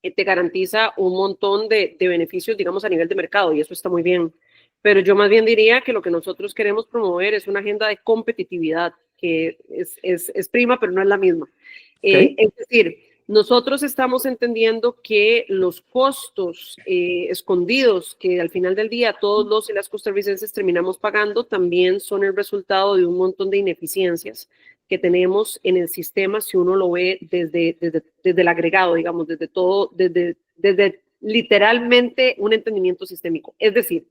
te garantiza un montón de beneficios, digamos, a nivel de mercado, y eso está muy bien. Pero yo más bien diría que lo que nosotros queremos promover es una agenda de competitividad, que es prima, pero no es la misma. ¿Ok? Es decir, nosotros estamos entendiendo que los costos escondidos que al final del día todos los y las costarricenses terminamos pagando también son el resultado de un montón de ineficiencias que tenemos en el sistema si uno lo ve desde el agregado, digamos, desde todo, desde literalmente un entendimiento sistémico. Es decir,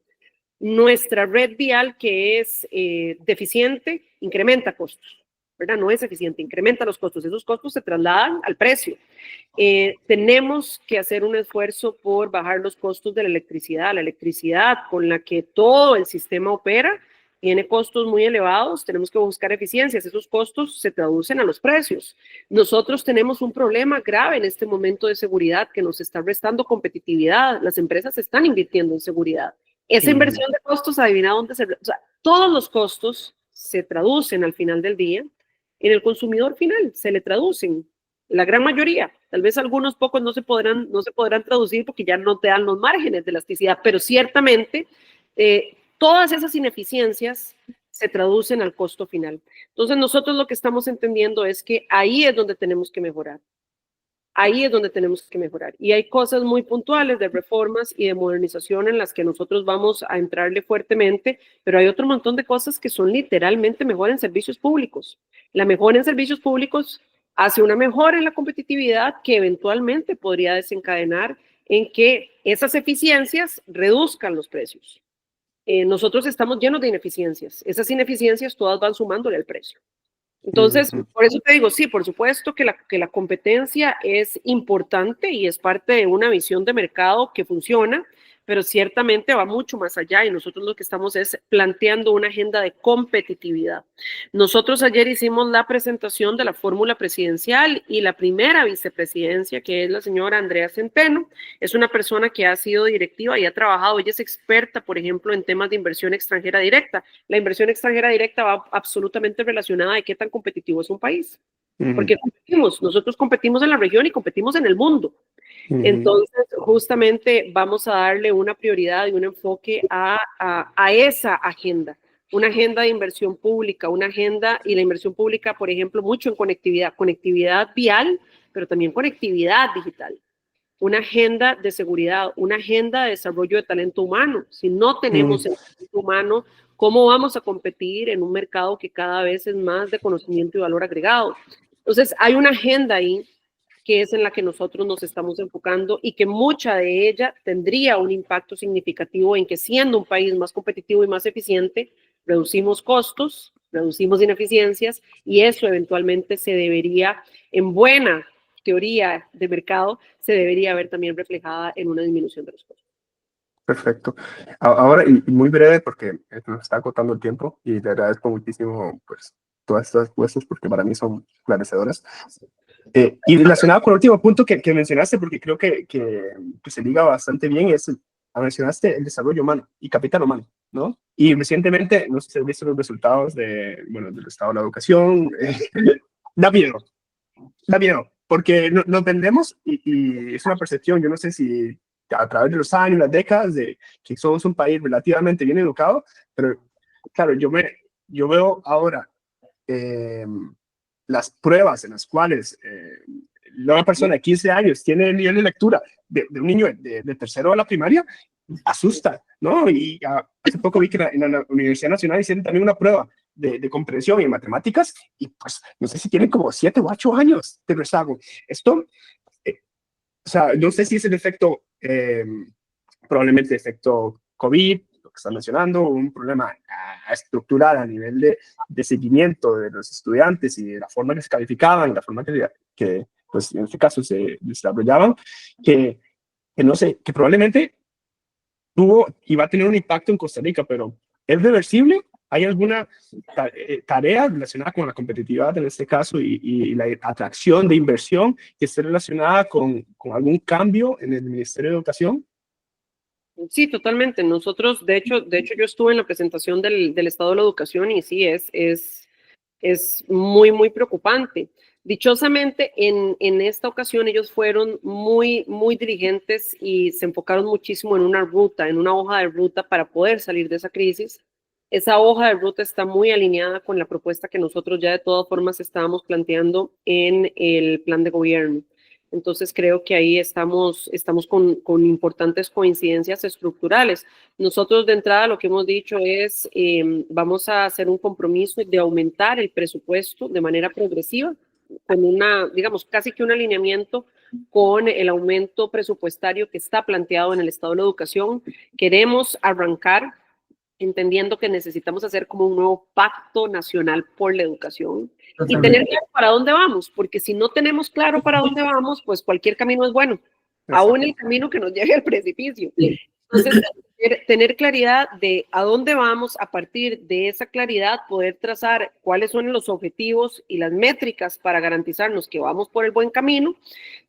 nuestra red vial que es deficiente incrementa costos, ¿verdad? No es eficiente, incrementa los costos. Esos costos se trasladan al precio. Tenemos que hacer un esfuerzo por bajar los costos de la electricidad con la que todo el sistema opera tiene costos muy elevados, tenemos que buscar eficiencias, esos costos se traducen a los precios. Nosotros tenemos un problema grave en este momento de seguridad que nos está restando competitividad, las empresas están invirtiendo en seguridad. Esa inversión de costos, adivina dónde o sea, todos los costos se traducen al final del día en el consumidor final, se le traducen la gran mayoría. Tal vez algunos pocos no se podrán traducir porque ya no te dan los márgenes de elasticidad, pero ciertamente todas esas ineficiencias se traducen al costo final. Entonces nosotros lo que estamos entendiendo es que ahí es donde tenemos que mejorar. Ahí es donde tenemos que mejorar. Y hay cosas muy puntuales de reformas y de modernización en las que nosotros vamos a entrarle fuertemente, pero hay otro montón de cosas que son literalmente mejor en servicios públicos. La mejora en servicios públicos hace una mejora en la competitividad que eventualmente podría desencadenar en que esas eficiencias reduzcan los precios. Nosotros estamos llenos de ineficiencias. Esas ineficiencias todas van sumándole al precio. Entonces, por eso te digo, sí, por supuesto que la competencia es importante y es parte de una visión de mercado que funciona, pero ciertamente va mucho más allá y nosotros lo que estamos es planteando una agenda de competitividad. Nosotros ayer hicimos la presentación de la fórmula presidencial y la primera vicepresidencia, que es la señora Andrea Centeno, es una persona que ha sido directiva y ha trabajado, ella es experta, por ejemplo, en temas de inversión extranjera directa. La inversión extranjera directa va absolutamente relacionada de qué tan competitivo es un país. Porque nosotros competimos en la región y competimos en el mundo. Entonces, justamente vamos a darle una prioridad y un enfoque a esa agenda, una agenda de inversión pública, una agenda y la inversión pública, por ejemplo, mucho en conectividad vial, pero también conectividad digital, una agenda de seguridad, una agenda de desarrollo de talento humano. Si no tenemos el talento humano, ¿cómo vamos a competir en un mercado que cada vez es más de conocimiento y valor agregado? Entonces, hay una agenda ahí que es en la que nosotros nos estamos enfocando y que mucha de ella tendría un impacto significativo en que siendo un país más competitivo y más eficiente, reducimos costos, reducimos ineficiencias y eso eventualmente se debería, en buena teoría de mercado, se debería ver también reflejada en una disminución de los costos. Perfecto. Ahora, y muy breve, porque nos está agotando el tiempo y le agradezco muchísimo pues, todas estas respuestas porque para mí son esclarecedoras. Y relacionado con el último punto que mencionaste, porque creo que se liga bastante bien, mencionaste el desarrollo humano y capital humano, ¿no? Y recientemente, no sé si has visto los resultados del estado de la educación, da miedo, porque nos vendemos y es una percepción, yo no sé si a través de los años, las décadas, de que somos un país relativamente bien educado, pero claro, yo veo ahora las pruebas en las cuales una persona de 15 años tiene el nivel de lectura de un niño de tercero de la primaria, asusta, ¿no? Y hace poco vi que en la Universidad Nacional hicieron también una prueba de comprensión en matemáticas y pues no sé si tienen como 7 o 8 años de rezago. Esto, o sea, no sé si es el efecto, probablemente efecto COVID, lo que están mencionando, un problema estructural a nivel de seguimiento de los estudiantes y de la forma que se calificaban, la forma que pues en este caso se desarrollaban, que no sé, que probablemente tuvo y va a tener un impacto en Costa Rica, pero ¿es reversible? ¿Hay alguna tarea relacionada con la competitividad en este caso y la atracción de inversión que esté relacionada con algún cambio en el Ministerio de Educación? Sí, totalmente. Nosotros, de hecho, yo estuve en la presentación del Estado de la Educación y sí, es es muy, muy preocupante. Dichosamente, en esta ocasión ellos fueron muy, muy diligentes y se enfocaron muchísimo en una ruta, en una hoja de ruta para poder salir de esa crisis. Esa hoja de ruta está muy alineada con la propuesta que nosotros ya de todas formas estábamos planteando en el plan de gobierno. Entonces creo que ahí estamos con importantes coincidencias estructurales. Nosotros de entrada lo que hemos dicho es vamos a hacer un compromiso de aumentar el presupuesto de manera progresiva, con digamos, casi que un alineamiento con el aumento presupuestario que está planteado en el Estado de la Educación. Queremos arrancar entendiendo que necesitamos hacer como un nuevo pacto nacional por la educación y tener claro para dónde vamos, porque si no tenemos claro para dónde vamos, pues cualquier camino es bueno, aún el camino que nos lleve al precipicio. Entonces, tener claridad de a dónde vamos, a partir de esa claridad poder trazar cuáles son los objetivos y las métricas para garantizarnos que vamos por el buen camino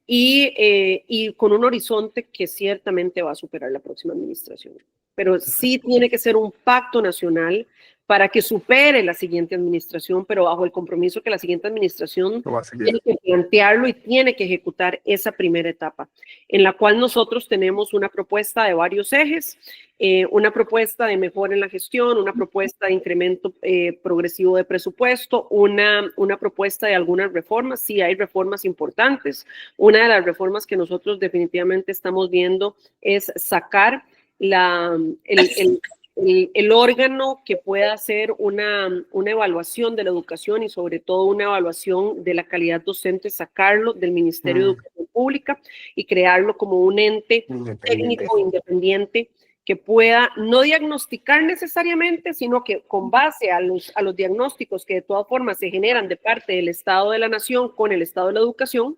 y con un horizonte que ciertamente va a superar la próxima administración. Pero sí tiene que ser un pacto nacional para que supere la siguiente administración, pero bajo el compromiso que la siguiente administración tiene que plantearlo y tiene que ejecutar esa primera etapa, en la cual nosotros tenemos una propuesta de varios ejes, una propuesta de mejora en la gestión, una propuesta de incremento progresivo de presupuesto, una propuesta de algunas reformas. Sí, hay reformas importantes. Una de las reformas que nosotros definitivamente estamos viendo es sacar el órgano que pueda hacer una evaluación de la educación y sobre todo una evaluación de la calidad docente, sacarlo del Ministerio de Educación Pública y crearlo como un ente técnico independiente que pueda no diagnosticar necesariamente, sino que con base a los diagnósticos que de todas formas se generan de parte del Estado de la Nación con el Estado de la Educación,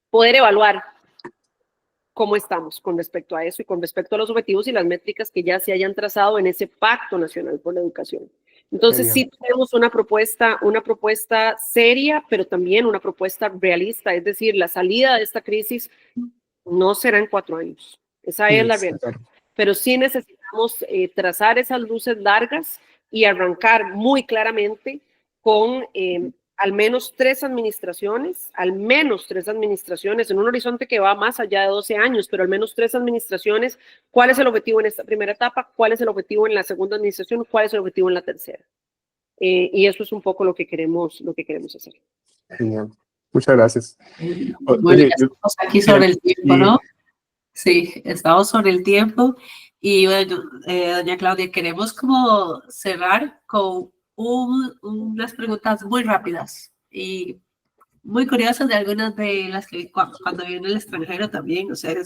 poder evaluar cómo estamos con respecto a eso y con respecto a los objetivos y las métricas que ya se hayan trazado en ese Pacto Nacional por la Educación. Entonces, sí tenemos una propuesta seria, pero también una propuesta realista, es decir, la salida de esta crisis no será en 4 años. Esa es la realidad. Pero sí necesitamos trazar esas luces largas y arrancar muy claramente con al menos 3 administraciones, en un horizonte que va más allá de 12 años, pero al menos 3 administraciones. ¿Cuál es el objetivo en esta primera etapa? ¿Cuál es el objetivo en la segunda administración? ¿Cuál es el objetivo en la tercera? Y eso es un poco lo que queremos hacer. Genial. Muchas gracias. Bueno, ya estamos aquí sobre el tiempo, ¿no? Sí, estamos sobre el tiempo. Y bueno, doña Claudia, queremos como cerrar con unas preguntas muy rápidas y muy curiosas de algunas de las que cuando viene el extranjero también, o sea,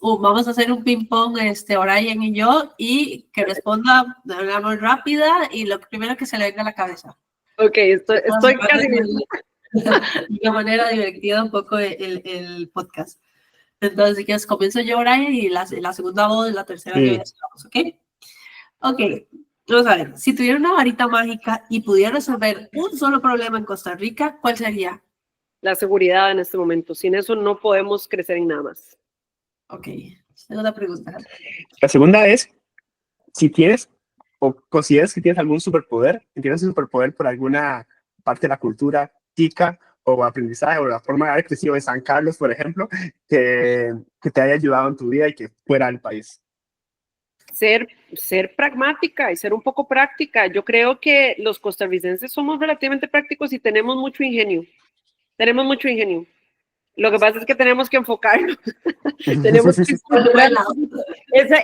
vamos a hacer un ping-pong, Orion y yo, y que responda de manera muy rápida y lo primero que se le venga a la cabeza. Ok, estoy casi de manera divertida un poco el podcast. Entonces, si quieres, comienzo yo, Brian, y la segunda voz, la tercera yo estamos, ¿ok? Ok, vamos a ver. Si tuviera una varita mágica y pudiera resolver un solo problema en Costa Rica, ¿cuál sería? La seguridad en este momento. Sin eso no podemos crecer en nada más. Ok, segunda pregunta. La segunda es, si tienes o consideras que tienes algún superpoder, tienes un superpoder por alguna parte de la cultura tica o aprendizaje o la forma de haber crecido en San Carlos, por ejemplo, que te haya ayudado en tu vida y que fuera del país. Ser pragmática y ser un poco práctica. Yo creo que los costarricenses somos relativamente prácticos y tenemos mucho ingenio. Lo que pasa es que tenemos que enfocarnos. Tenemos que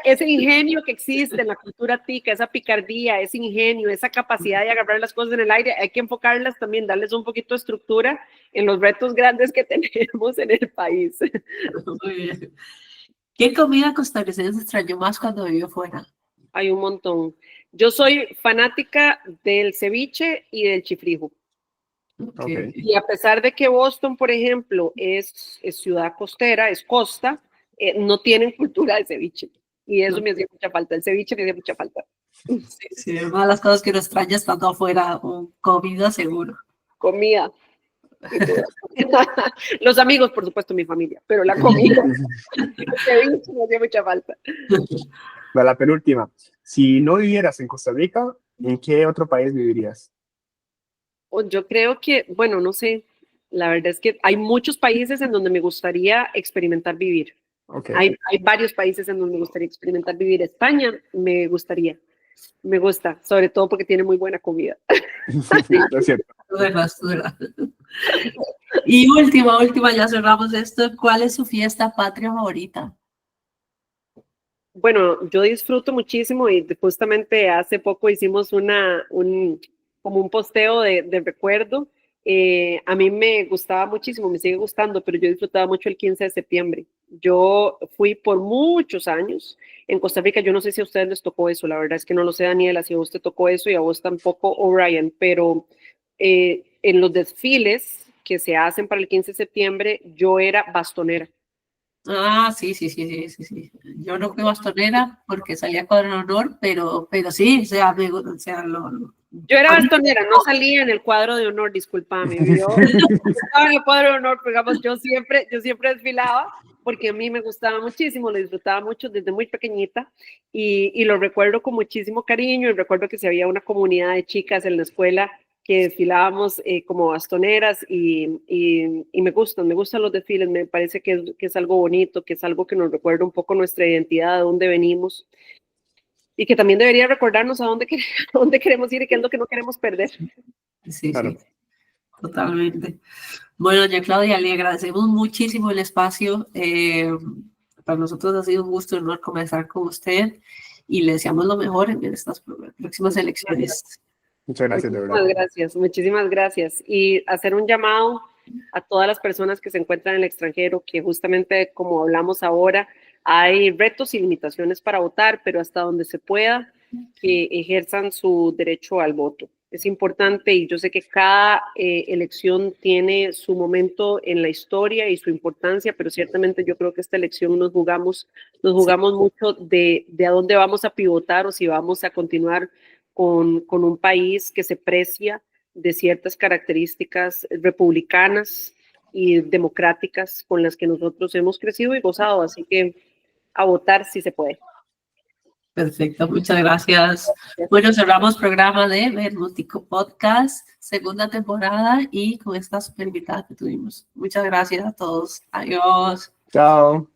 ese ingenio que existe en la cultura tica, esa picardía, ese ingenio, esa capacidad de agarrar las cosas en el aire, hay que enfocarlas también, darles un poquito de estructura en los retos grandes que tenemos en el país. Muy bien. ¿Qué comida costarricense extrañó más cuando vivió fuera? Hay un montón. Yo soy fanática del ceviche y del chifrijo. Okay. Y a pesar de que Boston, por ejemplo, es ciudad costera, es costa, no tienen cultura de ceviche. Y eso me hacía mucha falta. El ceviche me hacía mucha falta. Sí, una de las cosas que uno extraña estando afuera, comida seguro. Comida. Los amigos, por supuesto, mi familia, pero la comida. El ceviche me hacía mucha falta. La penúltima. Si no vivieras en Costa Rica, ¿en qué otro país vivirías? Yo creo que, bueno, no sé, la verdad es que hay muchos países en donde me gustaría experimentar vivir. Ok, Hay varios países en donde me gustaría experimentar vivir. España me gusta, sobre todo porque tiene muy buena comida. es cierto. Tú verás, tú verás. Y última, ya cerramos esto. ¿Cuál es su fiesta patria favorita? Bueno, yo disfruto muchísimo y justamente hace poco hicimos como un posteo de recuerdo. A mí me gustaba muchísimo, me sigue gustando, pero yo disfrutaba mucho el 15 de septiembre. Yo fui por muchos años en Costa Rica. Yo no sé si a ustedes les tocó eso, la verdad es que no lo sé, Daniela, si a vos te tocó eso y a vos tampoco, O'Brien, pero en los desfiles que se hacen para el 15 de septiembre, yo era bastonera. Ah, sí. Yo no fui bastonera porque salía con honor, pero sí, o sea, o sea, Yo era a mí bastonera, no salía en el cuadro de honor, discúlpame. Yo estaba en el cuadro de honor, pero digamos, yo siempre desfilaba porque a mí me gustaba muchísimo, lo disfrutaba mucho desde muy pequeñita y lo recuerdo con muchísimo cariño y recuerdo que si había una comunidad de chicas en la escuela que desfilábamos como bastoneras y me gustan los desfiles, me parece que es algo bonito, que es algo que nos recuerda un poco nuestra identidad, de dónde venimos y que también debería recordarnos a dónde, a dónde queremos ir y qué es lo que no queremos perder. sí, totalmente. Bueno, ya Claudia, le agradecemos muchísimo el espacio. Para nosotros ha sido un gusto y honor conversar con usted y le deseamos lo mejor en estas próximas elecciones. Muchas gracias, de verdad. Muchísimas gracias. Y hacer un llamado a todas las personas que se encuentran en el extranjero, que justamente como hablamos ahora, hay retos y limitaciones para votar, pero hasta donde se pueda, que ejerzan su derecho al voto. Es importante y yo sé que cada elección tiene su momento en la historia y su importancia, pero ciertamente yo creo que esta elección nos jugamos mucho de a dónde vamos a pivotar o si vamos a continuar con un país que se precia de ciertas características republicanas y democráticas con las que nosotros hemos crecido y gozado. Así que a votar si se puede. Perfecto, muchas gracias. Bueno, cerramos programa de Vermutico Podcast, segunda temporada y con esta super invitada que tuvimos. Muchas gracias a todos. Adiós. Chao.